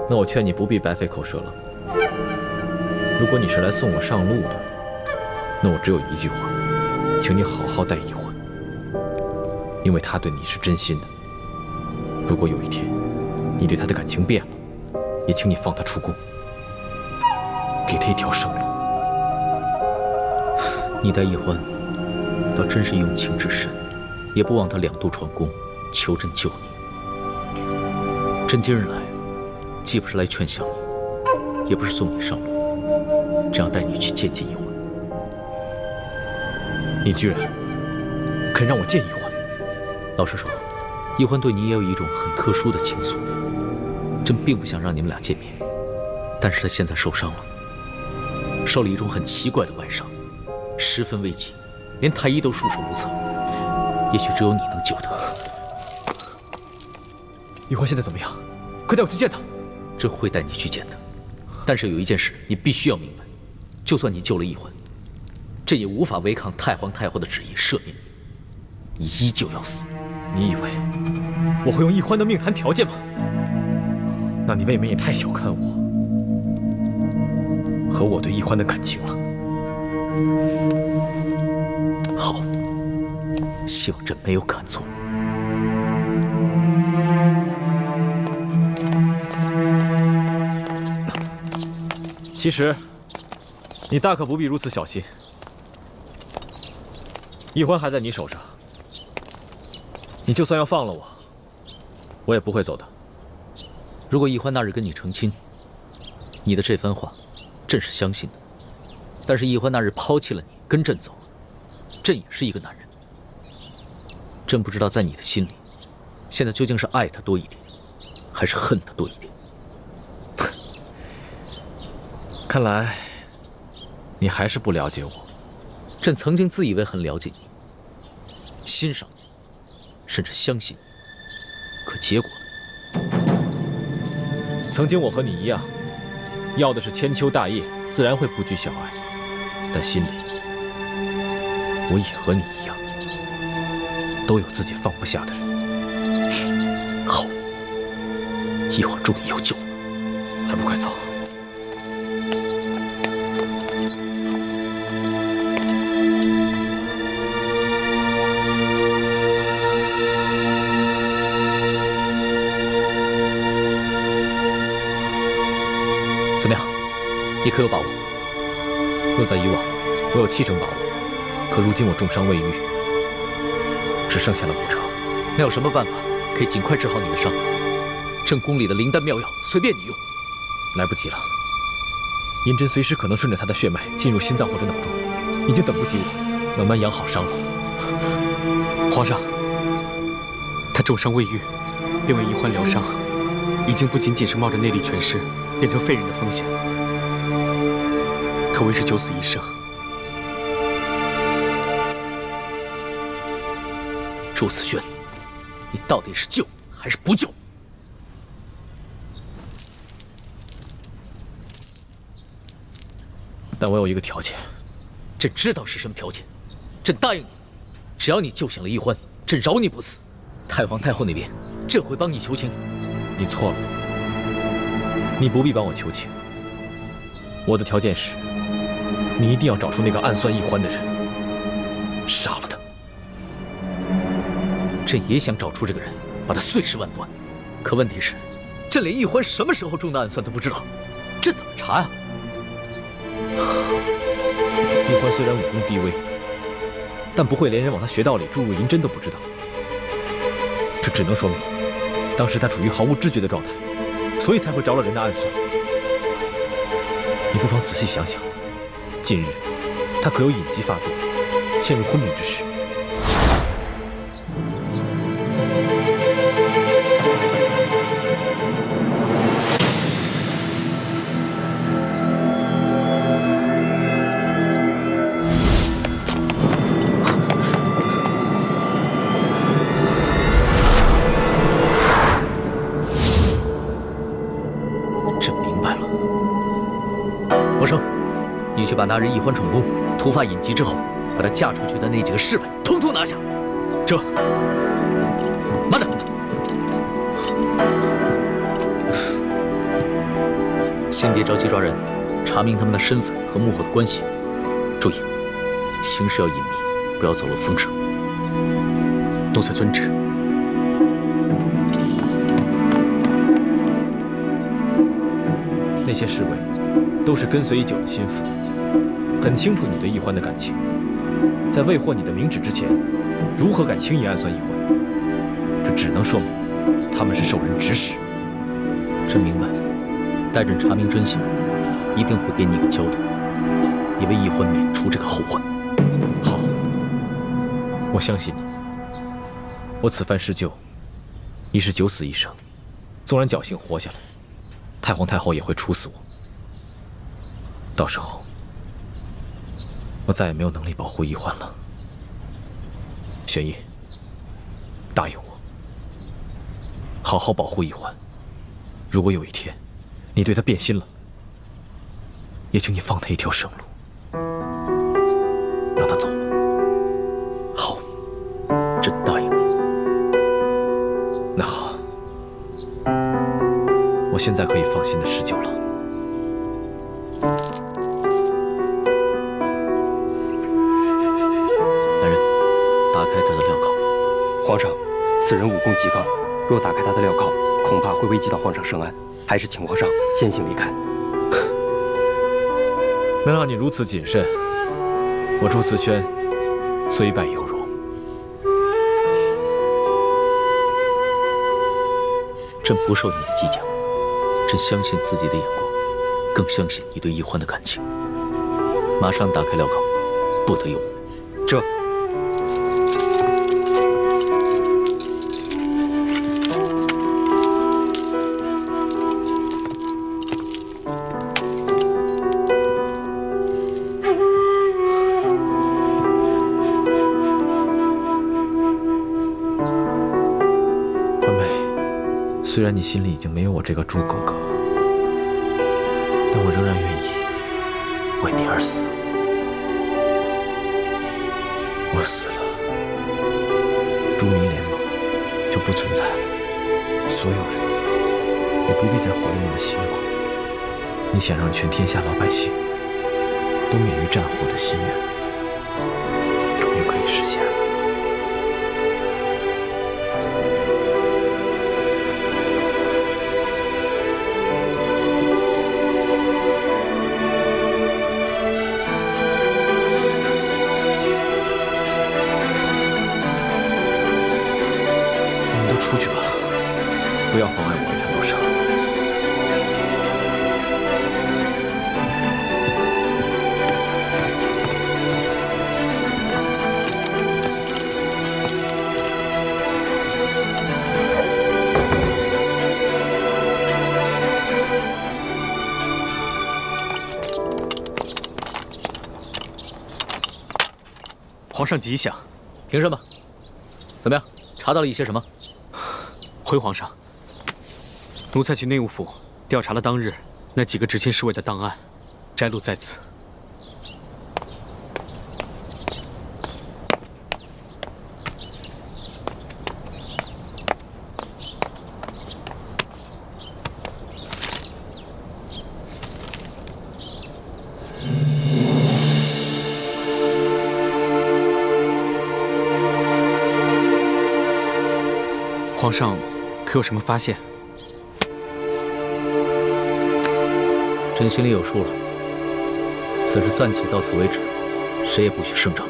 Speaker 11: 那我劝你不必白费口舌了。如果你是来送我上路的，那我只有一句话，请你好好待宜欢，因为他对你是真心的。如果有一天你对他的感情变了，也请你放他出宫，给他一条生路。
Speaker 3: 你待宜欢，倒真是用情至深，也不忘他2度闯宫，求朕救你。朕今日来，既不是来劝降你，也不是送你上路，只要带你去见见宜欢。
Speaker 11: 你居然肯让我见宜欢？
Speaker 3: 老实说，宜欢对你也有一种很特殊的情愫。朕并不想让你们俩见面，但是他现在受伤了，受了一种很奇怪的外伤，十分危急，连太医都束手无策。也许只有你能救他。
Speaker 11: 宜欢现在怎么样？快带我去见他。
Speaker 3: 朕会带你去见他，但是有一件事你必须要明白：就算你救了宜欢，朕也无法违抗太皇太后的旨意赦免你，你依旧要死。
Speaker 11: 你以为我会用宜欢的命谈条件吗？那你未免也太小看我和我对宜欢的感情了。
Speaker 3: 好，希望朕没有看错。
Speaker 11: 其实，你大可不必如此小心。宜欢还在你手上，你就算要放了我，我也不会走的。
Speaker 3: 如果易欢那日跟你成亲，你的这番话，朕是相信的。但是易欢那日抛弃了你，跟朕走，朕也是一个男人。朕不知道在你的心里，现在究竟是爱他多一点，还是恨他多一点。
Speaker 11: 看来，你还是不了解我。
Speaker 3: 朕曾经自以为很了解你，欣赏你，甚至相信你。可结果，
Speaker 11: 曾经我和你一样，要的是千秋大业，自然会不拘小爱。但心里，我也和你一样，都有自己放不下的人。
Speaker 3: 好，易欢终于有救了，
Speaker 11: 还不快走！
Speaker 3: 怎么样？你可有把握？
Speaker 11: 若在以往，我有70%把握，可如今我重伤未愈，只剩下了5成。
Speaker 3: 那有什么办法可以尽快治好你的伤？朕宫里的灵丹妙药随便你用。
Speaker 11: 来不及了，银针随时可能顺着他的血脉进入心脏或者脑中，已经等不及我慢慢养好伤了。
Speaker 8: 皇上，他重伤未愈，便为易欢疗伤，已经不仅仅是冒着内力全失变成废人的风险，可谓是九死一生。
Speaker 3: 朱思轩，你到底是救还是不救？
Speaker 11: 但我有一个条件。
Speaker 3: 朕知道是什么条件，朕答应你，只要你救醒了易欢，朕饶你不死。太皇太后那边，朕会帮你求情。
Speaker 11: 你错了，你不必帮我求情。我的条件是，你一定要找出那个暗算易欢的人，杀了他。
Speaker 3: 朕也想找出这个人，把他碎尸万段。可问题是，朕连易欢什么时候中的暗算都不知道，朕怎么查呀？
Speaker 11: 易欢虽然武功低微，但不会连人往他穴道里注入银针都不知道。这只能说明，当时他处于毫无知觉的状态，所以才会着了人的暗算。你不妨仔细想想，近日他可有隐疾发作，陷入昏迷之时。
Speaker 3: 把那日易欢闯宫突发隐疾之后，把她嫁出去的那几个侍卫统统拿下。这，慢着！先别着急抓人，查明他们的身份和幕后的关系。注意，行事要隐秘，不要走漏风声。
Speaker 8: 奴才遵旨。
Speaker 11: 那些侍卫都是跟随已久的心腹。很清楚你对易欢的感情，在未获你的明旨之前，如何敢轻易暗算易欢？这只能说明他们是受人指使。
Speaker 3: 朕明白，待朕查明真相，一定会给你一个交代，也为易欢免除这个后患。
Speaker 11: 好，我相信你。我此番施救，已是9死1生，纵然侥幸活下来，太皇太后也会处死我。到时候，我再也没有能力保护易欢了。玄烨，答应我，好好保护易欢。如果有一天你对他变心了，也请你放他一条生路，让他走了。
Speaker 3: 好，朕答应你。
Speaker 11: 那好，我现在可以放心的施救了。
Speaker 1: 皇上，此人武功极高，若打开他的镣铐，恐怕会危及到皇上圣安，还是请皇上先行离开。
Speaker 11: 能让你如此谨慎，我朱慈轩虽败犹荣。
Speaker 3: 朕不受你的激将，朕相信自己的眼光，更相信你对易欢的感情。马上打开镣铐，不得有误。
Speaker 8: 这。
Speaker 11: 虽然你心里已经没有我这个猪哥哥，但我仍然愿意为你而死。我死了，朱明联盟就不存在了，所有人也不必再活得那么辛苦。你想让全天下老百姓都免于战祸的心愿，终于可以实现了。 出去吧，不要妨碍我为他疗伤。
Speaker 8: 皇上吉祥。
Speaker 3: 凭什么？怎么样？查到了一些什么？
Speaker 8: 回皇上，奴才去内务府调查了当日那几个执勤侍卫的档案，摘录在此。皇上。 可有什么发现？
Speaker 3: 朕心里有数了。此事暂且到此为止，谁也不许声张。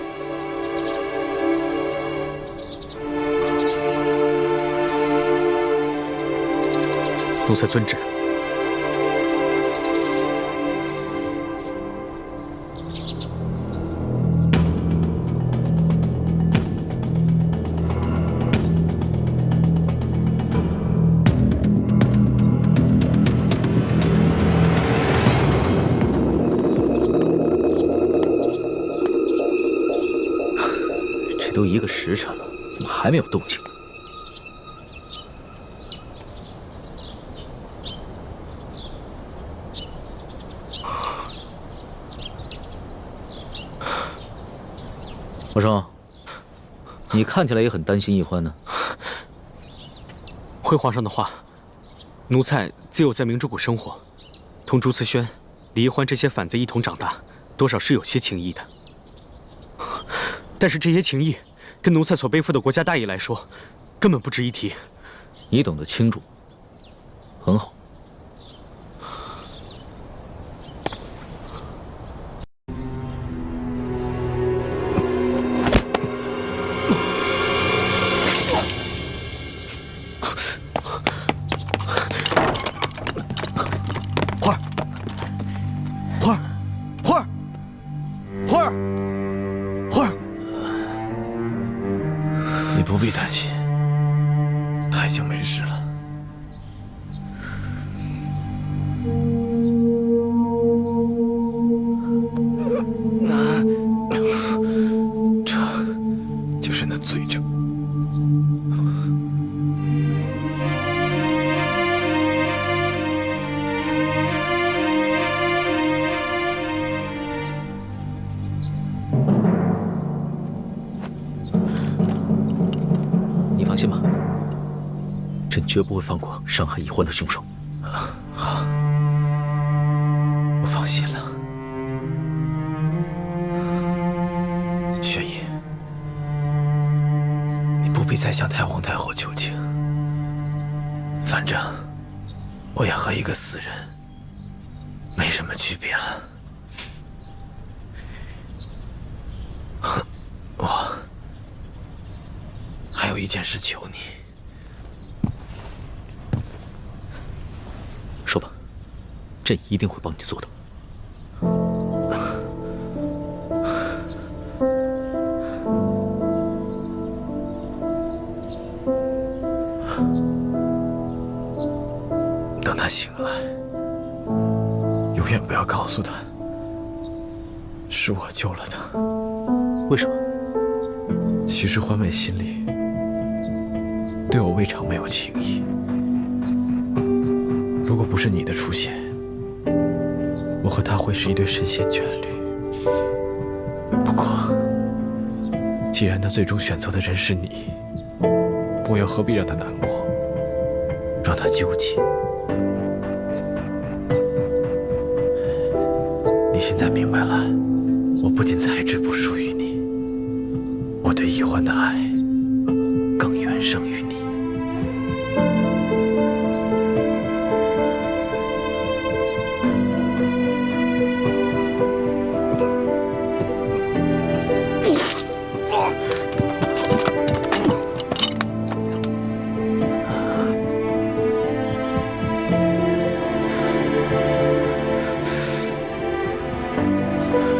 Speaker 8: 奴才遵旨。
Speaker 3: 都1个时辰了，怎么还没有动静呢？皇上，你看起来也很担心易欢呢。
Speaker 8: 回皇上的话，奴才自幼在明珠谷生活，同朱慈轩、李易欢这些反贼一同长大，多少是有些情谊的。 但是这些情谊，跟奴才所背负的国家大义来说，根本不值一提。
Speaker 3: 你懂得轻重，很好。
Speaker 4: 花儿，花儿，花儿，花儿。
Speaker 11: 你不必担心，他已经没事了。这就是那罪证。
Speaker 3: 你放心吧，朕绝不会放过伤害易欢的凶手。
Speaker 11: 好，我放心了。轩逸，你不必再向太皇太后求情。反正我也和一个死人没什么区别了。我还有一件事求你。
Speaker 3: 说吧。朕一定会帮你做的。
Speaker 11: 等他醒来，永远不要告诉他，是我救了他。
Speaker 3: 为什么？
Speaker 11: 其实欢美心里对我未尝没有情意。如果不是你的出现，我和他会是一对神仙眷侣。不过，既然他最终选择的人是你，我又何必让他难过，让他纠结？你现在明白了，我不仅才智不输于你，我对易欢的爱更远胜于你。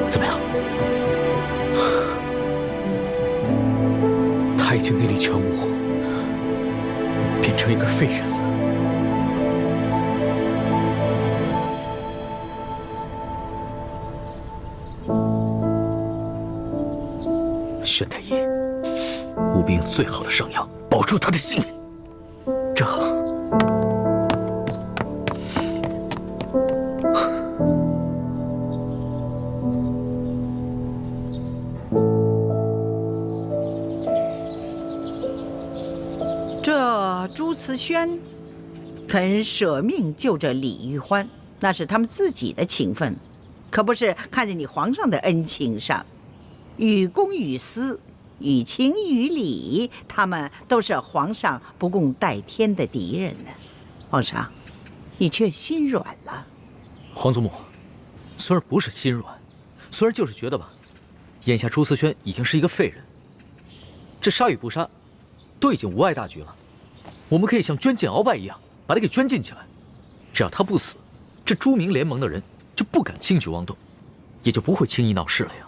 Speaker 3: 怎么样？
Speaker 10: 他已经内力全无，变成一个废人了。
Speaker 3: 宣太医，务必用最好的上药保住他的性命。这……
Speaker 7: 这朱慈轩肯舍命救这李玉欢，那是他们自己的情分，可不是看在你皇上的恩情上。于公于私，于情于理，他们都是皇上不共戴天的敌人呢。皇上，你却心软了。
Speaker 3: 皇祖母，孙儿不是心软，孙儿就是觉得吧，眼下朱慈轩已经是一个废人，这杀与不杀，都已经无碍大局了。我们可以像捐进鳌拜一样，把他给捐进起来。只要他不死，这朱明联盟的人就不敢轻举妄动，也就不会轻易闹事了呀。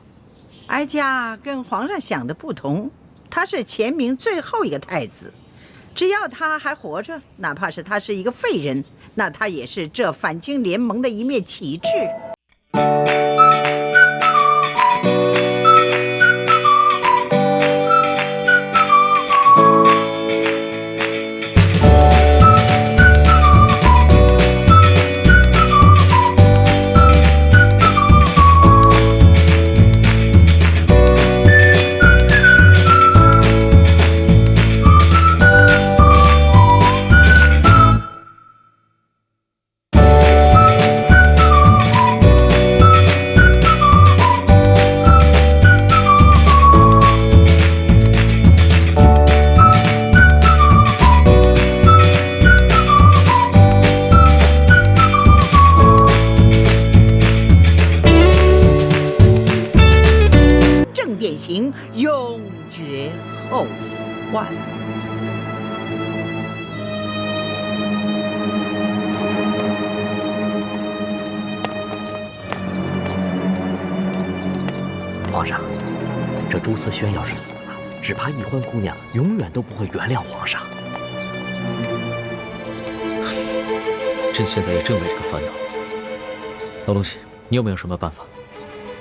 Speaker 7: 哀家跟皇上想的不同，他是前明最后一个太子，只要他还活着，哪怕是他是一个废人，那他也是这反清联盟的一面旗帜。永绝后患。
Speaker 4: 皇上，这朱慈轩要是死了，只怕易欢姑娘永远都不会原谅皇上。
Speaker 3: 朕现在也正为这个烦恼。老东西，你有没有什么办法？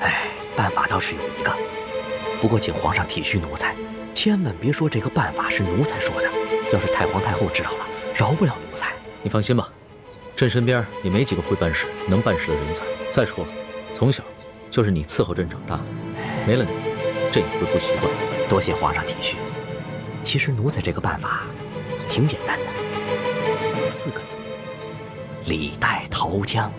Speaker 4: 哎，办法倒是有一个，不过请皇上体恤奴才，千万别说这个办法是奴才说的，要是太皇太后知道了，饶不了奴才。
Speaker 3: 你放心吧，朕身边也没几个会办事、能办事的人才。再说了，从小就是你伺候朕长大的，没了你，朕也会不习惯。
Speaker 4: 多谢皇上体恤。其实奴才这个办法挺简单的，4个字：李代桃僵。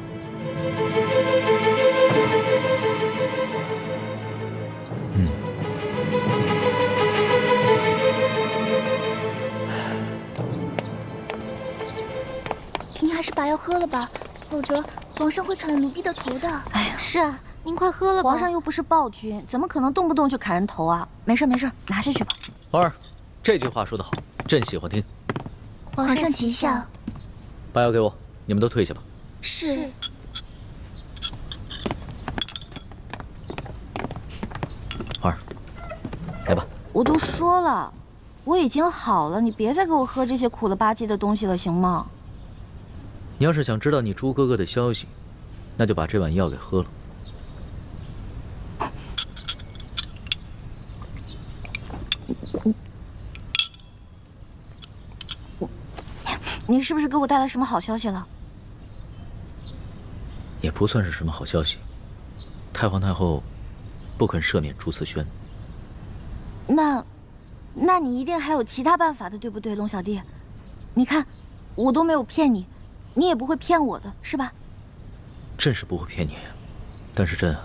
Speaker 9: 您还是把药喝了吧，否则皇上会砍了奴婢的头的。
Speaker 2: 哎呀，是啊，您快喝了吧。皇上又不是暴君，怎么可能动不动就砍人头啊？没事没事，拿下去吧。
Speaker 3: 皇儿，这句话说得好，朕喜欢听。
Speaker 9: 皇上吉祥。
Speaker 3: 把药给我，你们都退下吧。
Speaker 9: 是。
Speaker 2: 我都说了，我已经好了，你别再给我喝这些苦了吧唧的东西了，行吗？
Speaker 11: 你要是想知道你朱哥哥的消息，那就把这碗药给喝了。
Speaker 2: 你是不是给我带来什么好消息了？
Speaker 11: 也不算是什么好消息。太皇太后不肯赦免朱慈轩。
Speaker 2: 那你一定还有其他办法的，对不对，龙小弟？你看，我都没有骗你，你也不会骗我的，是吧？
Speaker 11: 朕是不会骗你，但是朕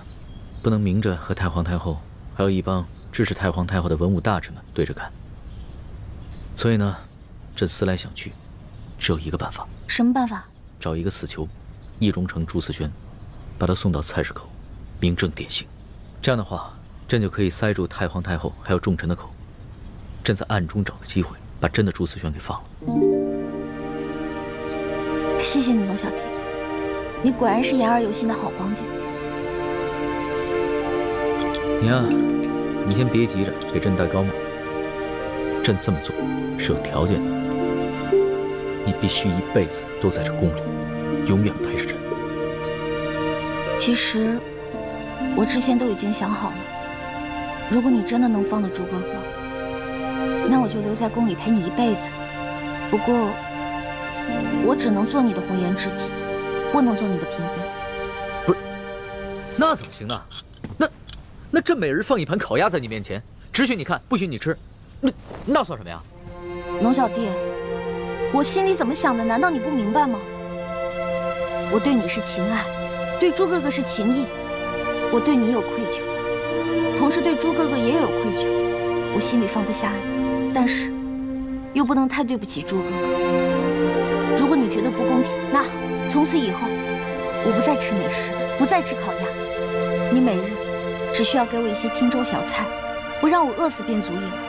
Speaker 11: 不能明着和太皇太后还有一帮支持太皇太后的文武大臣们对着干。所以呢，朕思来想去，只有一个办法。
Speaker 2: 什么办法？
Speaker 11: 找一个死囚，易容成朱慈轩，把他送到菜市口，明正典刑。这样的话，朕就可以塞住太皇太后还有重臣的口。朕在暗中找个机会，把真的朱慈轩给放了。
Speaker 2: 谢谢你，龙小弟，你果然是言而有信的好皇帝。
Speaker 11: 你呀，你先别急着给朕戴高帽。朕这么做是有条件的，你必须一辈子都在这宫里，永远陪着朕。
Speaker 2: 其实，我之前都已经想好了，如果你真的能放得朱哥哥，那我就留在宫里陪你一辈子。不过，我只能做你的红颜知己，不能做你的嫔妃。
Speaker 11: 不是，那怎么行呢？那朕每日放一盘烤鸭在你面前，只许你看，不许你吃，那算什么呀？
Speaker 2: 龙小弟，我心里怎么想的，难道你不明白吗？我对你是情爱，对朱哥哥是情义，我对你有愧疚，同时对朱哥哥也有愧疚，我心里放不下你，但是又不能太对不起朱哥哥。如果你觉得不公平，那好，从此以后我不再吃美食，不再吃烤鸭，你每日只需要给我一些清粥小菜，不让我饿死便足矣了。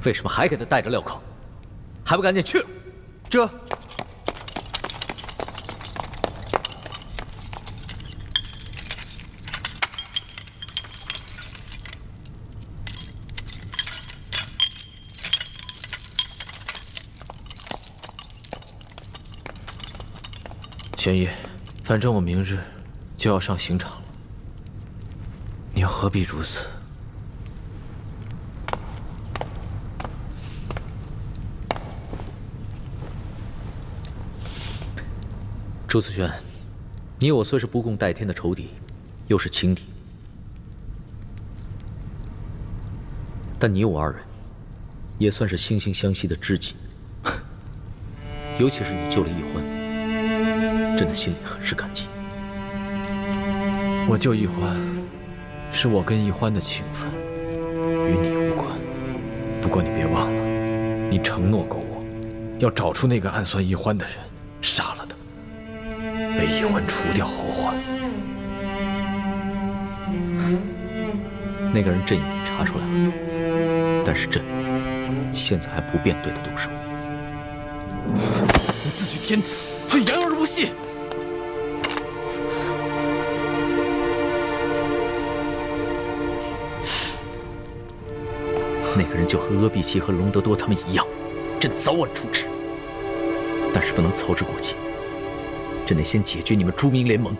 Speaker 11: 为什么还给他带着镣铐？还不赶紧去了！
Speaker 6: 这。
Speaker 11: 玄烨，反正我明日就要上刑场了，你又何必如此？朱慈轩，你我虽是不共戴天的仇敌，又是情敌，但你我二人也算是惺惺相惜的知己。尤其是你救了易欢，朕的心里很是感激。
Speaker 3: 我救易欢，是我跟易欢的情分，与你无关。不过你别忘了，你承诺过我，要找出那个暗算易欢的人，杀了他。为易欢除掉后患。
Speaker 11: 那个人朕已经查出来了，但是朕现在还不便对他动手。
Speaker 3: 你自诩天子，却言而无信。
Speaker 11: 那个人就和阿碧琪和隆德多他们一样，朕早晚处置。但是不能操之过急。朕得先解决你们朱明联盟，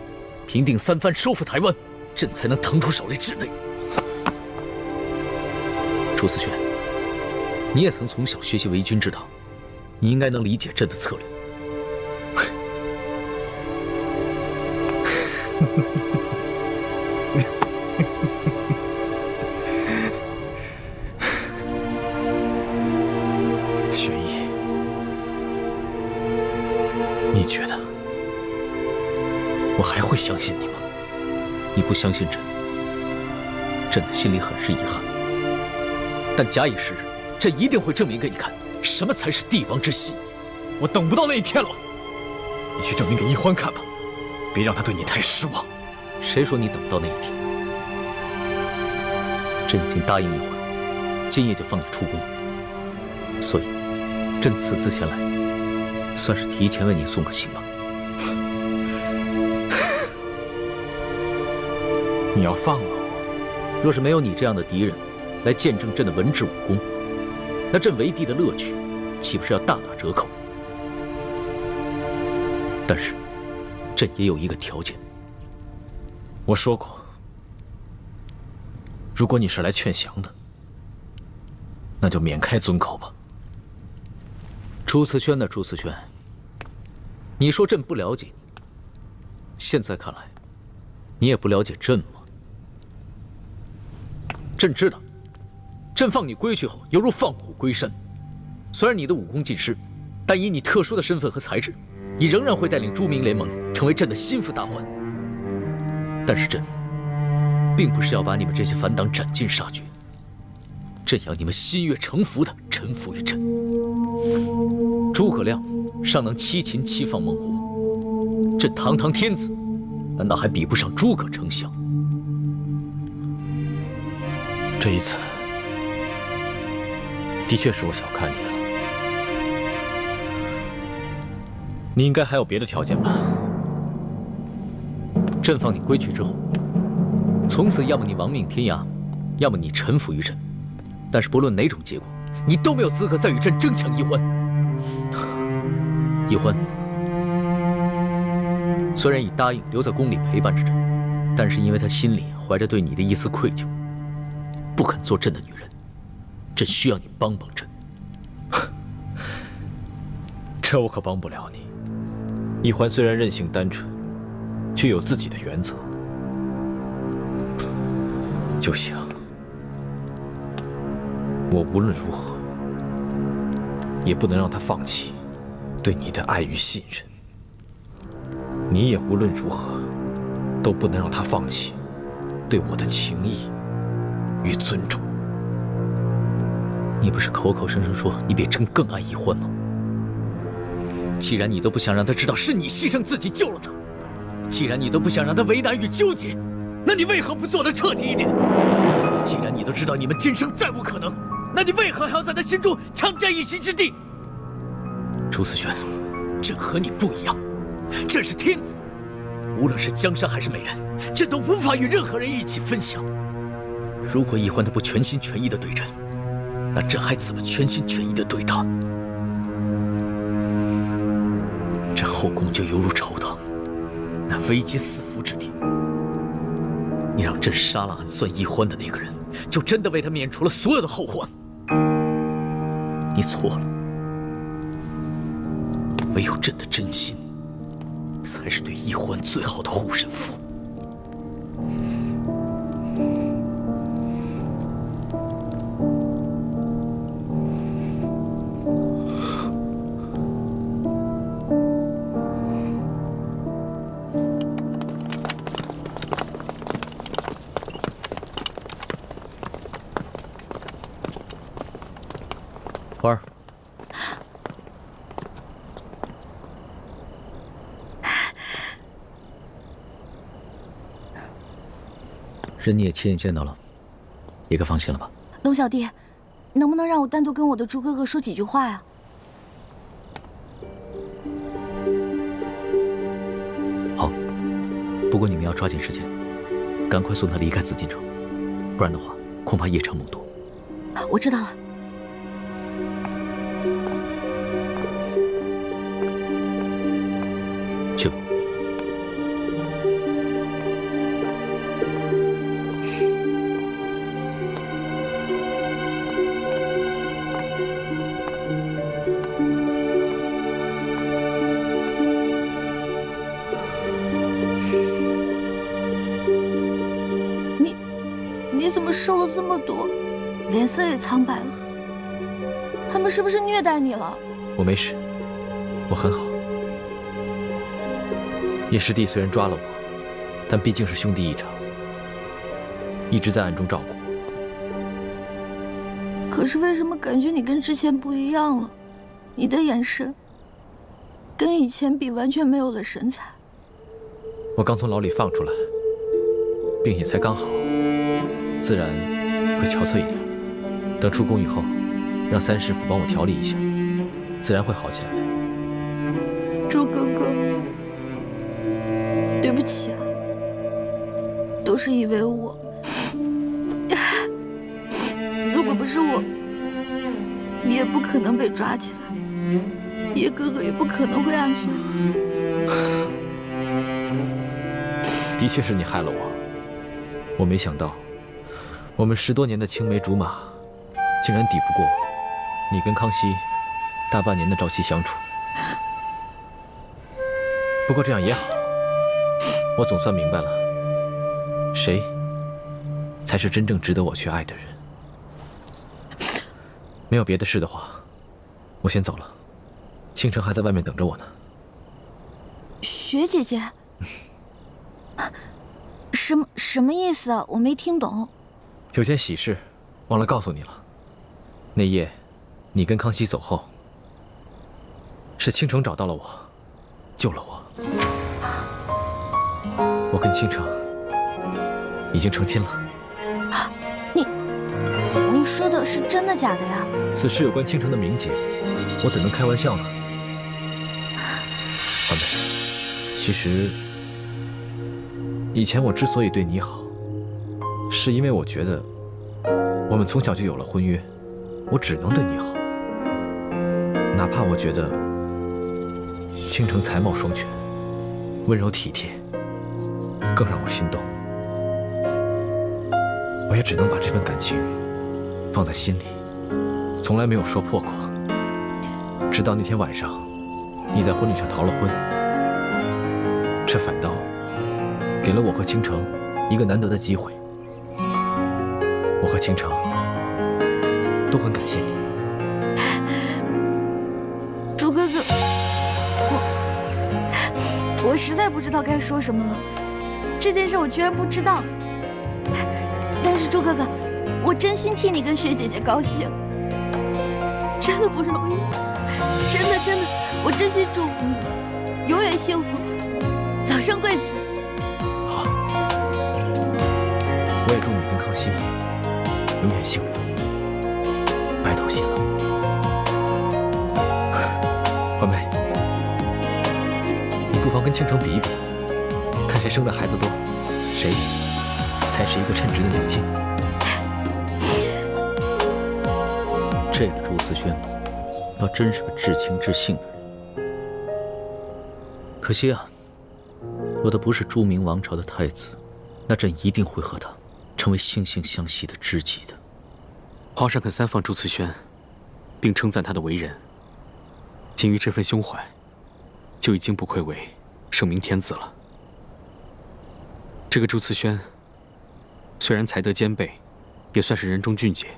Speaker 11: 平定三藩，收复台湾，朕才能腾出手来治内。朱思轩，你也曾从小学习为军之道，你应该能理解朕的策略。
Speaker 3: 玄烨，你觉得我还会相信你吗？
Speaker 11: 你不相信朕，朕的心里很是遗憾。
Speaker 3: 但假以时日，朕一定会证明给你看，什么才是帝王之心。
Speaker 11: 我等不到那一天了，你去证明给一欢看吧，别让他对你太失望。
Speaker 3: 谁说你等不到那一天？朕已经答应一欢，今夜就放你出宫。所以，朕此次前来，算是提前为你送个行吧。
Speaker 11: 你要放了我？
Speaker 3: 若是没有你这样的敌人来见证朕的文治武功，那朕为帝的乐趣岂不是要大打折扣？但是，朕也有一个条件。
Speaker 11: 我说过，如果你是来劝降的，那就免开尊口吧。
Speaker 3: 朱慈轩的朱慈轩，你说朕不了解你，现在看来，你也不了解朕吗？朕知道，朕放你归去后，犹如放虎归山。虽然你的武功尽失，但以你特殊的身份和才智，你仍然会带领朱明联盟，成为朕的心腹大患。但是朕，并不是要把你们这些反党斩尽杀绝，朕要你们心悦诚服地臣服于朕。诸葛亮尚能七擒七放猛虎，朕堂堂天子，难道还比不上诸葛丞相？
Speaker 11: 这一次，的确是我小看你了。你应该还有别的条件吧？
Speaker 3: 朕放你归去之后，从此要么你亡命天涯，要么你臣服于朕。但是不论哪种结果，你都没有资格再与朕争抢一欢。一欢虽然已答应留在宫里陪伴着朕，但是因为他心里怀着对你的一丝愧疚，不肯做朕的女人。朕需要你帮帮朕。
Speaker 11: 这我可帮不了你。一欢虽然任性单纯，却有自己的原则。就像我无论如何也不能让他放弃对你的爱与信任，你也无论如何都不能让他放弃对我的情谊与尊重。
Speaker 3: 你不是口口声声说你比朕更爱一欢吗？既然你都不想让他知道是你牺牲自己救了他，既然你都不想让他为难与纠结，那你为何不做得彻底一点？既然你都知道你们今生再无可能，那你为何还要在他心中强占一席之地？朱思轩，朕和你不一样，朕是天子，无论是江山还是美人，朕都无法与任何人一起分享。如果一欢他不全心全意地对朕，那朕还怎么全心全意地对他？这后宫就犹如朝堂，那危机四伏之地。你让朕杀了暗算一欢的那个人，就真的为他免除了所有的后患。你错了，唯有朕的真心，才是对一欢最好的护身符。花儿，人你也亲眼见到了，也该放心了吧？
Speaker 2: 龙小弟，能不能让我单独跟我的朱哥哥说几句话呀？
Speaker 3: 好，不过你们要抓紧时间，赶快送他离开紫禁城，不然的话，恐怕夜长梦多。
Speaker 2: 我知道了。
Speaker 3: 去吧。
Speaker 2: 你怎么瘦了这么多，脸色也苍白了？他们是不是虐待你了？
Speaker 11: 我没事，我很好。叶师弟虽然抓了我，但毕竟是兄弟一场，一直在暗中照顾我。
Speaker 2: 可是为什么感觉你跟之前不一样了？你的眼神跟以前比完全没有了神采。
Speaker 11: 我刚从牢里放出来，病也才刚好，自然会憔悴一点。等出宫以后，让三师傅帮我调理一下，自然会好起来的。
Speaker 2: 朱哥哥，对不起啊，都是因为我。如果不是我，你也不可能被抓起来，叶哥哥也不可能会暗算。
Speaker 11: 的确是你害了我，我没想到，我们10多年的青梅竹马，竟然抵不过你跟康熙大半年的朝夕相处。不过这样也好，我总算明白了，谁才是真正值得我去爱的人。没有别的事的话，我先走了。倾城还在外面等着我呢。
Speaker 2: 雪姐姐，什么意思啊？我没听懂。
Speaker 11: 有件喜事，忘了告诉你了。那夜，你跟康熙走后，是倾城找到了我，救了我。我跟倾城已经成亲了。
Speaker 2: 你说的是真的假的呀？
Speaker 11: 此事有关倾城的名节，我怎能开玩笑呢？环美，其实以前我之所以对你好，是因为我觉得我们从小就有了婚约，我只能对你好，哪怕我觉得倾城才貌双全，温柔体贴，更让我心动，我也只能把这份感情放在心里，从来没有说破过。直到那天晚上，你在婚礼上逃了婚，这反倒给了我和倾城一个难得的机会。我和倾城都很感谢你。
Speaker 2: 朱哥哥，我实在不知道该说什么了。这件事我居然不知道，但是朱哥哥，我真心替你跟雪姐姐高兴，真的不容易，真的，我真心祝福你，永远幸福，早生贵子。
Speaker 11: 好，我也祝你跟康熙永远幸福，白头偕老。环梅，你不妨跟倾城比一比，看谁生的孩子多，谁才是一个称职的娘亲。
Speaker 3: 这个朱思轩，倒真是个至情至性的人。可惜啊，若他不是朱明王朝的太子，那朕一定会和他成为惺惺相惜的知己的。
Speaker 8: 皇上肯三放朱慈轩，并称赞他的为人，仅于这份胸怀，就已经不愧为圣明天子了。这个朱慈轩，虽然才德兼备，也算是人中俊杰。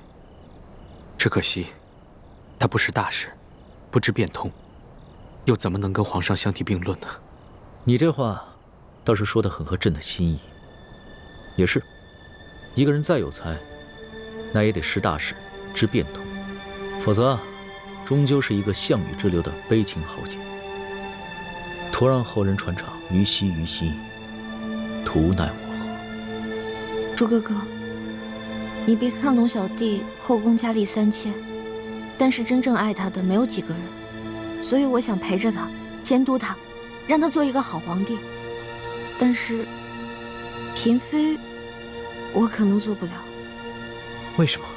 Speaker 8: 只可惜，他不识大事，不知变通，又怎么能跟皇上相提并论呢？
Speaker 3: 你这话倒是说得很合朕的心意。也是，一个人再有才，那也得识大事，知变通，否则终究是一个项羽之流的悲情豪杰。徒让后人传唱于兮于兮，图奈我何？
Speaker 2: 朱哥哥，你别看龙小弟后宫佳丽3000，但是真正爱他的没有几个人，所以我想陪着他，监督他，让他做一个好皇帝。但是嫔妃，我可能做不了。
Speaker 11: 为什么？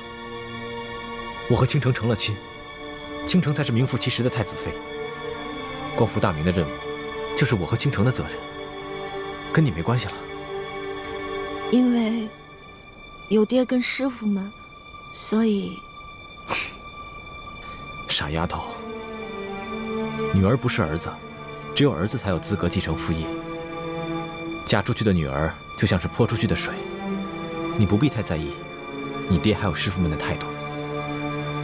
Speaker 11: 我和倾城成了亲，倾城才是名副其实的太子妃。光复大明的任务，就是我和倾城的责任，跟你没关系了。
Speaker 2: 因为有爹跟师傅们，所以……
Speaker 11: 傻丫头，女儿不是儿子，只有儿子才有资格继承父业。嫁出去的女儿就像是泼出去的水，你不必太在意你爹还有师傅们的态度。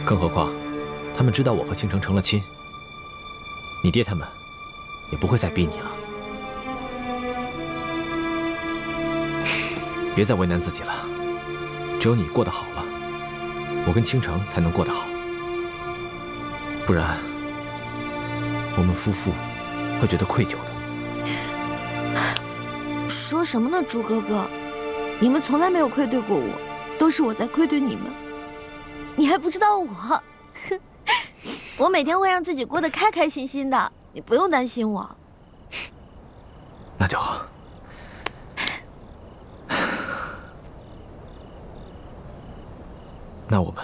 Speaker 11: 更何况，他们知道我和倾城成了亲，你爹他们也不会再逼你了。别再为难自己了，只有你过得好了，我跟倾城才能过得好，不然我们夫妇会觉得愧疚的。
Speaker 2: 说什么呢，朱哥哥？你们从来没有愧对过我，都是我在愧对你们。你还不知道我？我每天会让自己过得开开心心的，你不用担心我。
Speaker 11: 那就好。那我们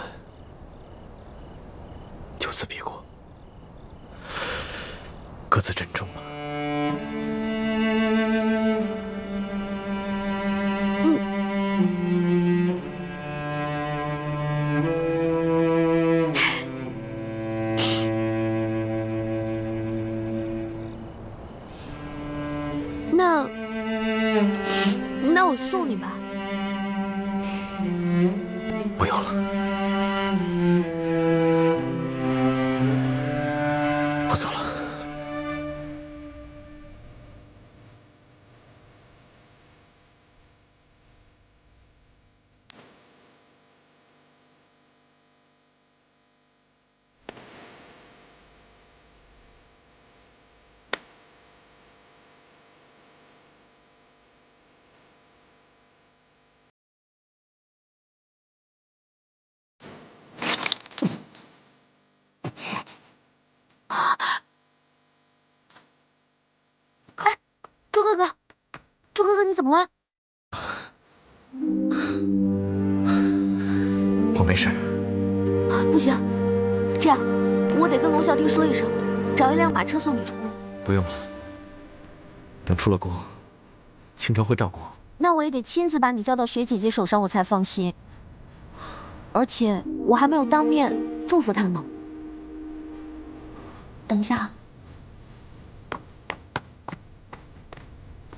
Speaker 11: 就此别过，各自珍重吧。
Speaker 2: 那我送你吧。
Speaker 11: 不用了，我走了。
Speaker 2: 朱哥哥，朱哥哥，你怎么了？
Speaker 11: 我没事。
Speaker 2: 不行，这样我得跟龙啸天说一声，找一辆马车送你出宫。
Speaker 11: 不用了，等出了宫，倾城会照顾我。
Speaker 2: 那我也得亲自把你交到雪姐姐手上，我才放心。而且我还没有当面祝福她呢。等一下啊。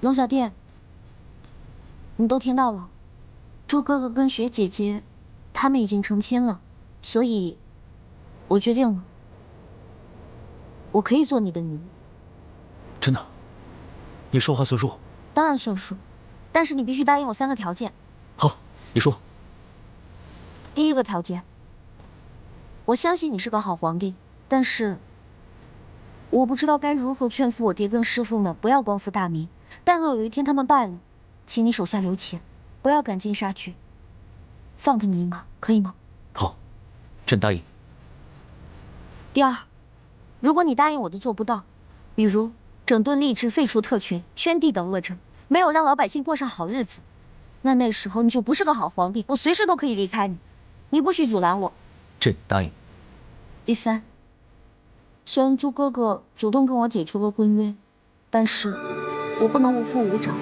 Speaker 2: 龙小弟，你都听到了，朱哥哥跟雪姐姐他们已经成亲了，所以我决定了，我可以做你的女人。
Speaker 3: 真的？你说话算数？
Speaker 2: 当然算数，但是你必须答应我3个条件。
Speaker 3: 好，你说。
Speaker 2: 第一个条件，我相信你是个好皇帝，但是我不知道该如何劝服我爹跟师父们不要光复大明。但若有一天他们败了，请你手下留情，不要赶尽杀绝，放他们一马，可以吗？
Speaker 3: 好，朕答应。
Speaker 2: 第二，如果你答应我的做不到，比如整顿吏治、废除特权、圈地等恶政，没有让老百姓过上好日子，那时候你就不是个好皇帝，我随时都可以离开你，你不许阻拦我。
Speaker 3: 朕答应。
Speaker 2: 第三，虽然朱哥哥主动跟我解除了婚约，但是我不能无父无长，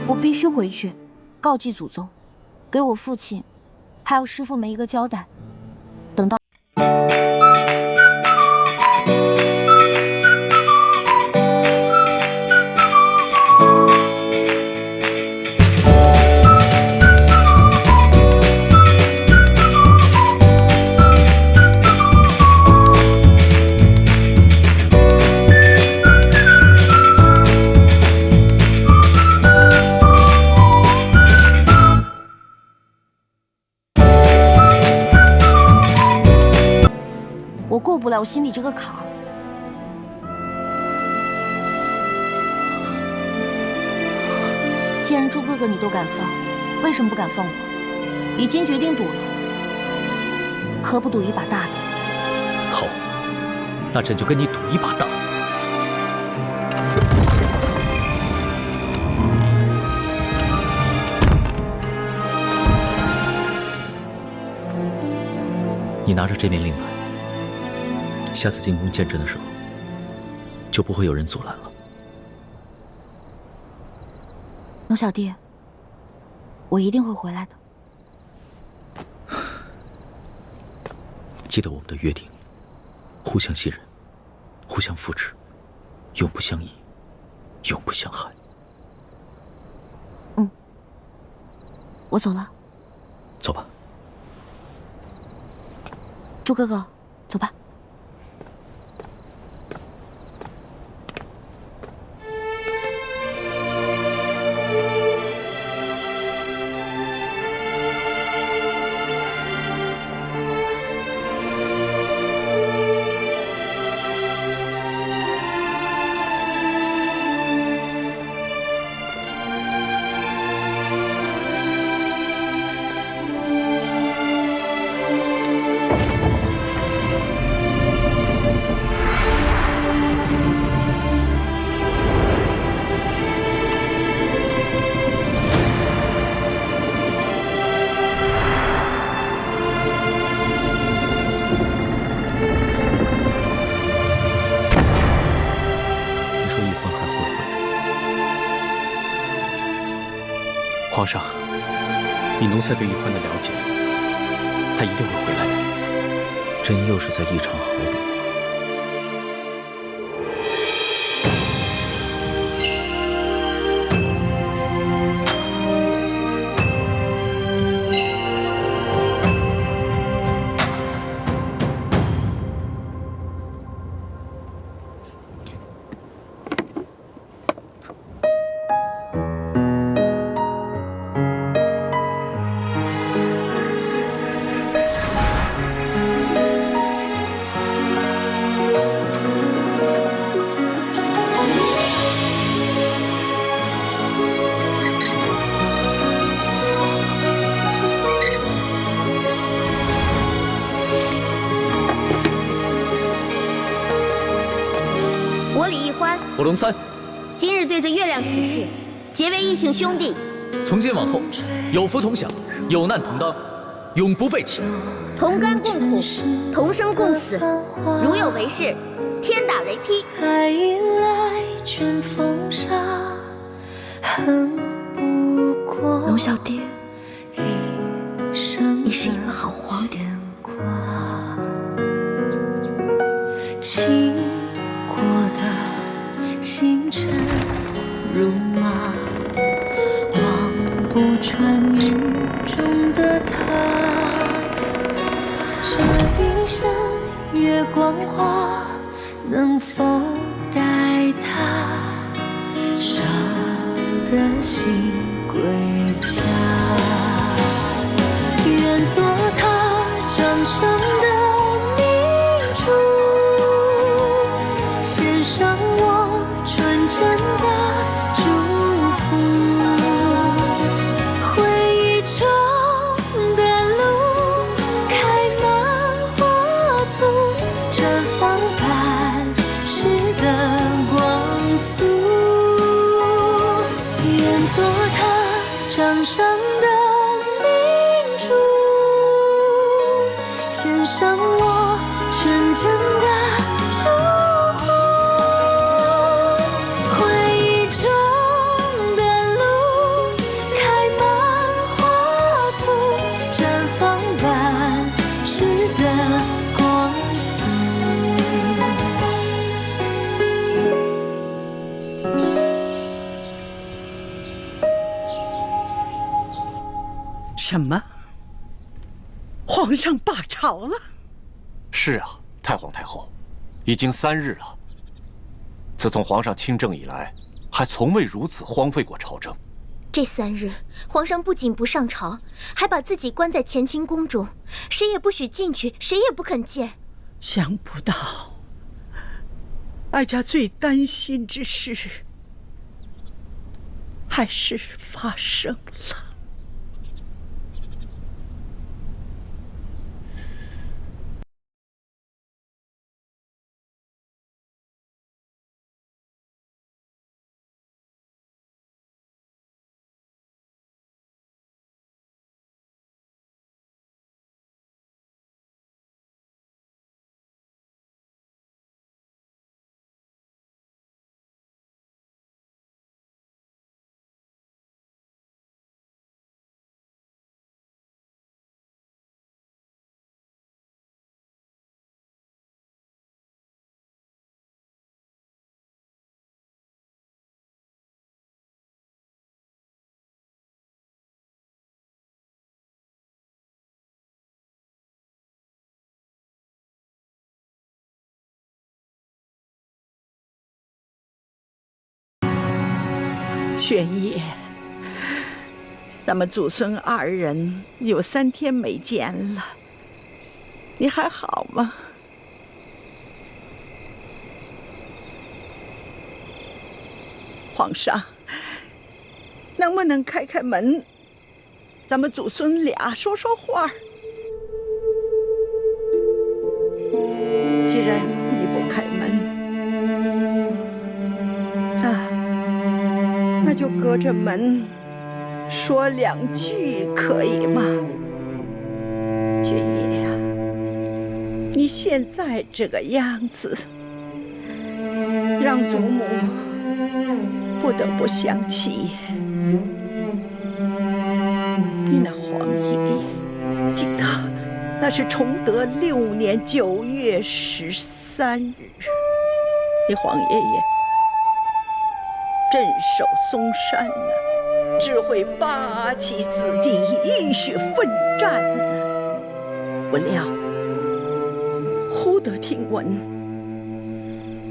Speaker 2: 我必须回去告祭祖宗，给我父亲还有师父们一个交代。等到我过不了我心里这个坎儿。既然朱哥哥你都敢放，为什么不敢放我？已经决定赌了，何不赌一把大的？
Speaker 3: 好，那朕就跟你赌一把大的。你拿着这面令牌，下次进宫见朕的时候，就不会有人阻拦了。
Speaker 2: 龙小弟，我一定会回来的。
Speaker 3: 记得我们的约定，互相信任，互相扶持，永不相疑，永不相害。
Speaker 2: 嗯，我走了。
Speaker 3: 走吧。
Speaker 2: 朱哥哥，走吧。
Speaker 8: 皇上，以奴才对奕欢的了解，他一定会回来的。
Speaker 11: 朕又是在异常豪赌。
Speaker 12: 我龙三，
Speaker 9: 今日对着月亮起誓，结为异姓兄弟。
Speaker 12: 从今往后，有福同享，有难同当，永不背弃。
Speaker 9: 同甘共苦，同生共死。如有违誓，天打雷劈。
Speaker 13: 爱已来，卷风沙，恨不过。
Speaker 2: 龙小弟，你是一个好皇帝。
Speaker 13: 经过的星辰如马，望不穿雨中的他。这一生月光花，能否带他舍得心归家？愿做他掌上的明珠，献上我纯真的祝福。回忆中的路，开满花簇，绽放半世的光速。愿做他掌上的明珠，献上我纯真的祝福。
Speaker 7: 什么？皇上罢朝了？
Speaker 5: 是啊，太皇太后，已经3日了。自从皇上亲政以来，还从未如此荒废过朝政。
Speaker 9: 这3日，皇上不仅不上朝，还把自己关在乾清宫中，谁也不许进去，谁也不肯见。
Speaker 7: 想不到，哀家最担心之事，还是发生了。玄烨，咱们祖孙2人有3天没见了，你还好吗？皇上，能不能开开门，咱们祖孙俩说说话？着门说2句可以吗？爵爷呀，你现在这个样子，让祖母不得不想起你那皇爷爷。记得那是崇德6年9月13日，你皇爷爷镇守嵩山呢，指挥8旗子弟浴血奋战呢。不料忽得听闻，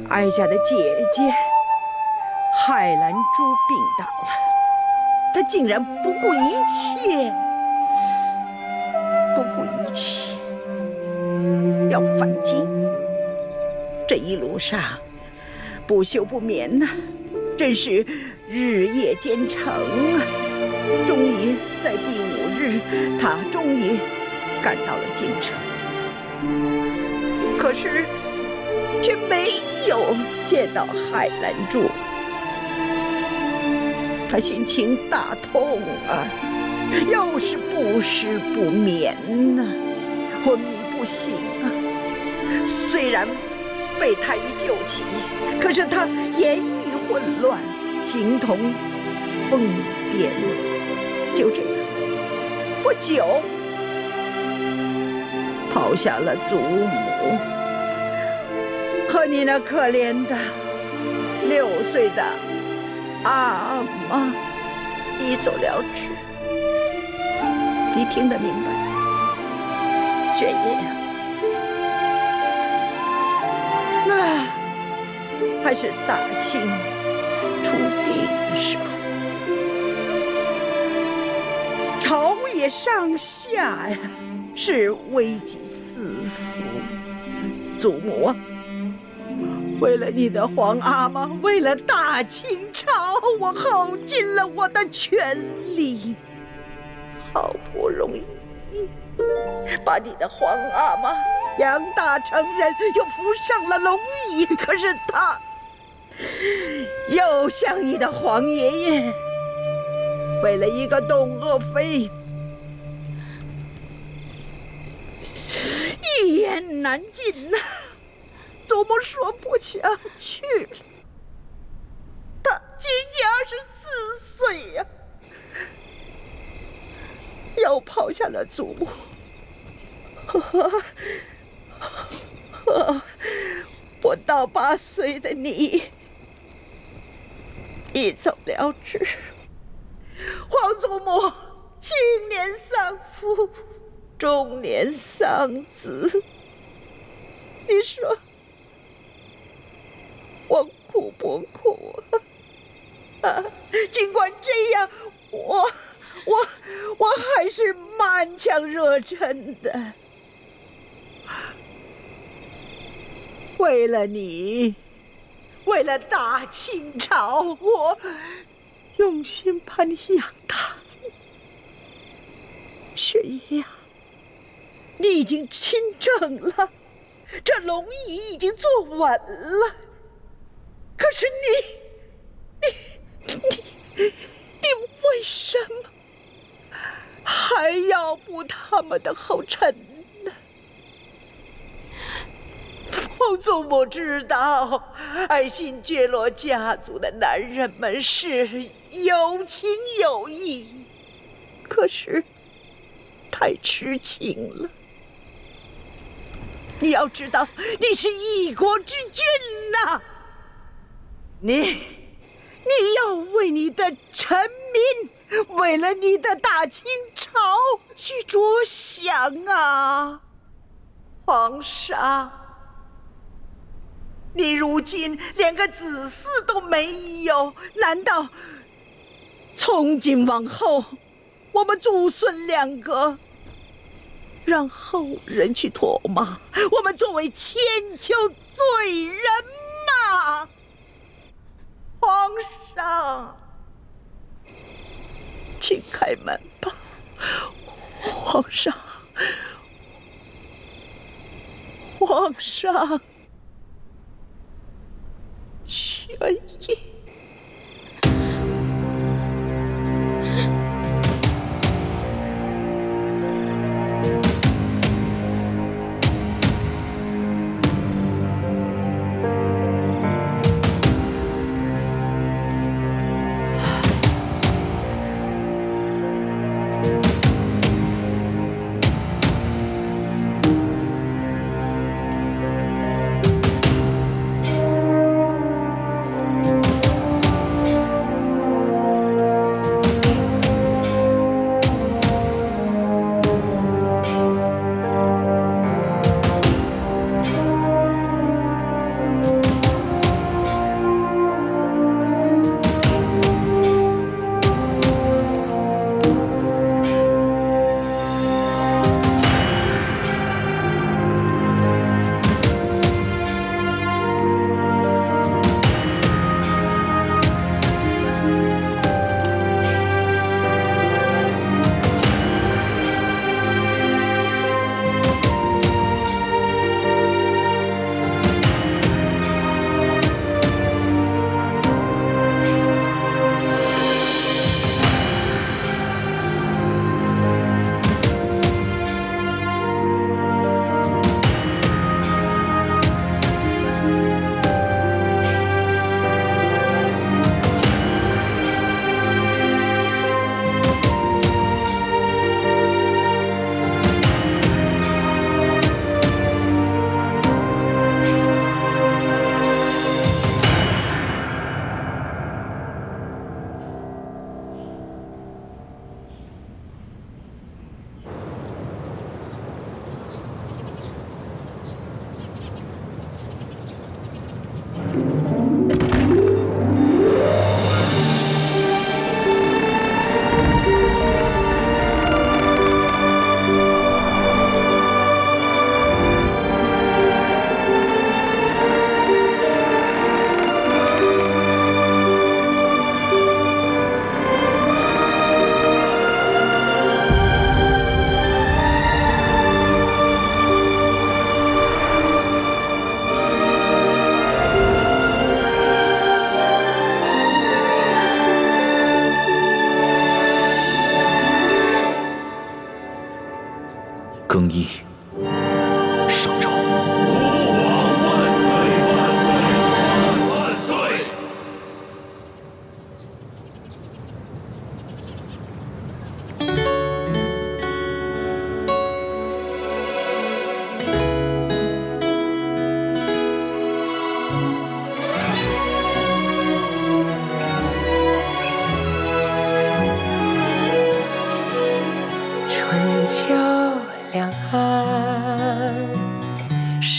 Speaker 7: 哀家的姐姐海兰珠病倒了，她竟然不顾一切要返京。这一路上不休不眠呐，真是日夜兼程啊！终于在第5日，他终于赶到了京城，可是却没有见到海兰珠。他心情大痛啊，又是不食不眠呐，昏迷不醒啊。虽然被太医救起，可是他言语混乱，形同疯癫。就这样，不久抛下了祖母和你那可怜的6岁的阿妈一走了之。你听得明白，爵爷？那还是大清出兵的时候，朝野上下呀是危机四伏。祖母啊，为了你的皇阿玛，为了大清朝，我耗尽了我的全力，好不容易把你的皇阿玛养大成人，又扶上了龙椅，可是他又像你的皇爷爷，为了一个董鄂妃，一言难尽呐。祖母说不下去了，他仅仅24岁呀，又抛下了祖母和不到8岁的你一走了之。皇祖母青年丧父，中年丧子，你说我苦不苦啊？尽管这样，我还是满腔热忱的，为了你，为了大清朝，我用心把你养大。雪姨呀，你已经亲政了，这龙椅已经坐稳了，可是你为什么还要步他们的后尘呢？皇祖母知道，爱新觉罗家族的男人们是有情有义，可是太痴情了。你要知道，你是一国之君呐，你要为你的臣民，为了你的大清朝去着想啊，皇上。你如今连个子嗣都没有，难道从今往后，我们祖孙2个让后人去唾骂我们作为千秋罪人吗？皇上，请开门吧，皇上，皇上，雪姨。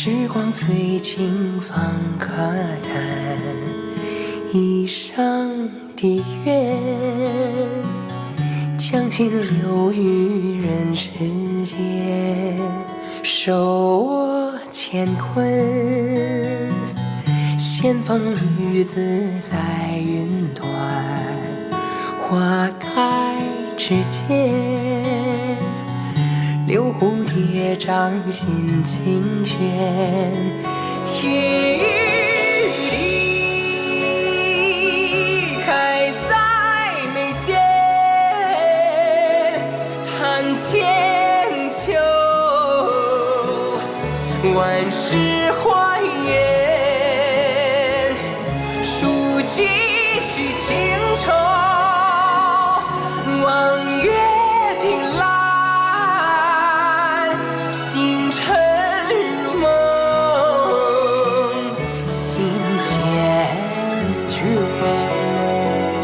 Speaker 14: 时光催尽方可叹，一生的缘，将心留于人世间，受我乾坤。闲风雨自在云端，花开之间，留蝴蝶掌心清泉。天与地开在眉间，弹千秋，万世欢颜，书几许情愁。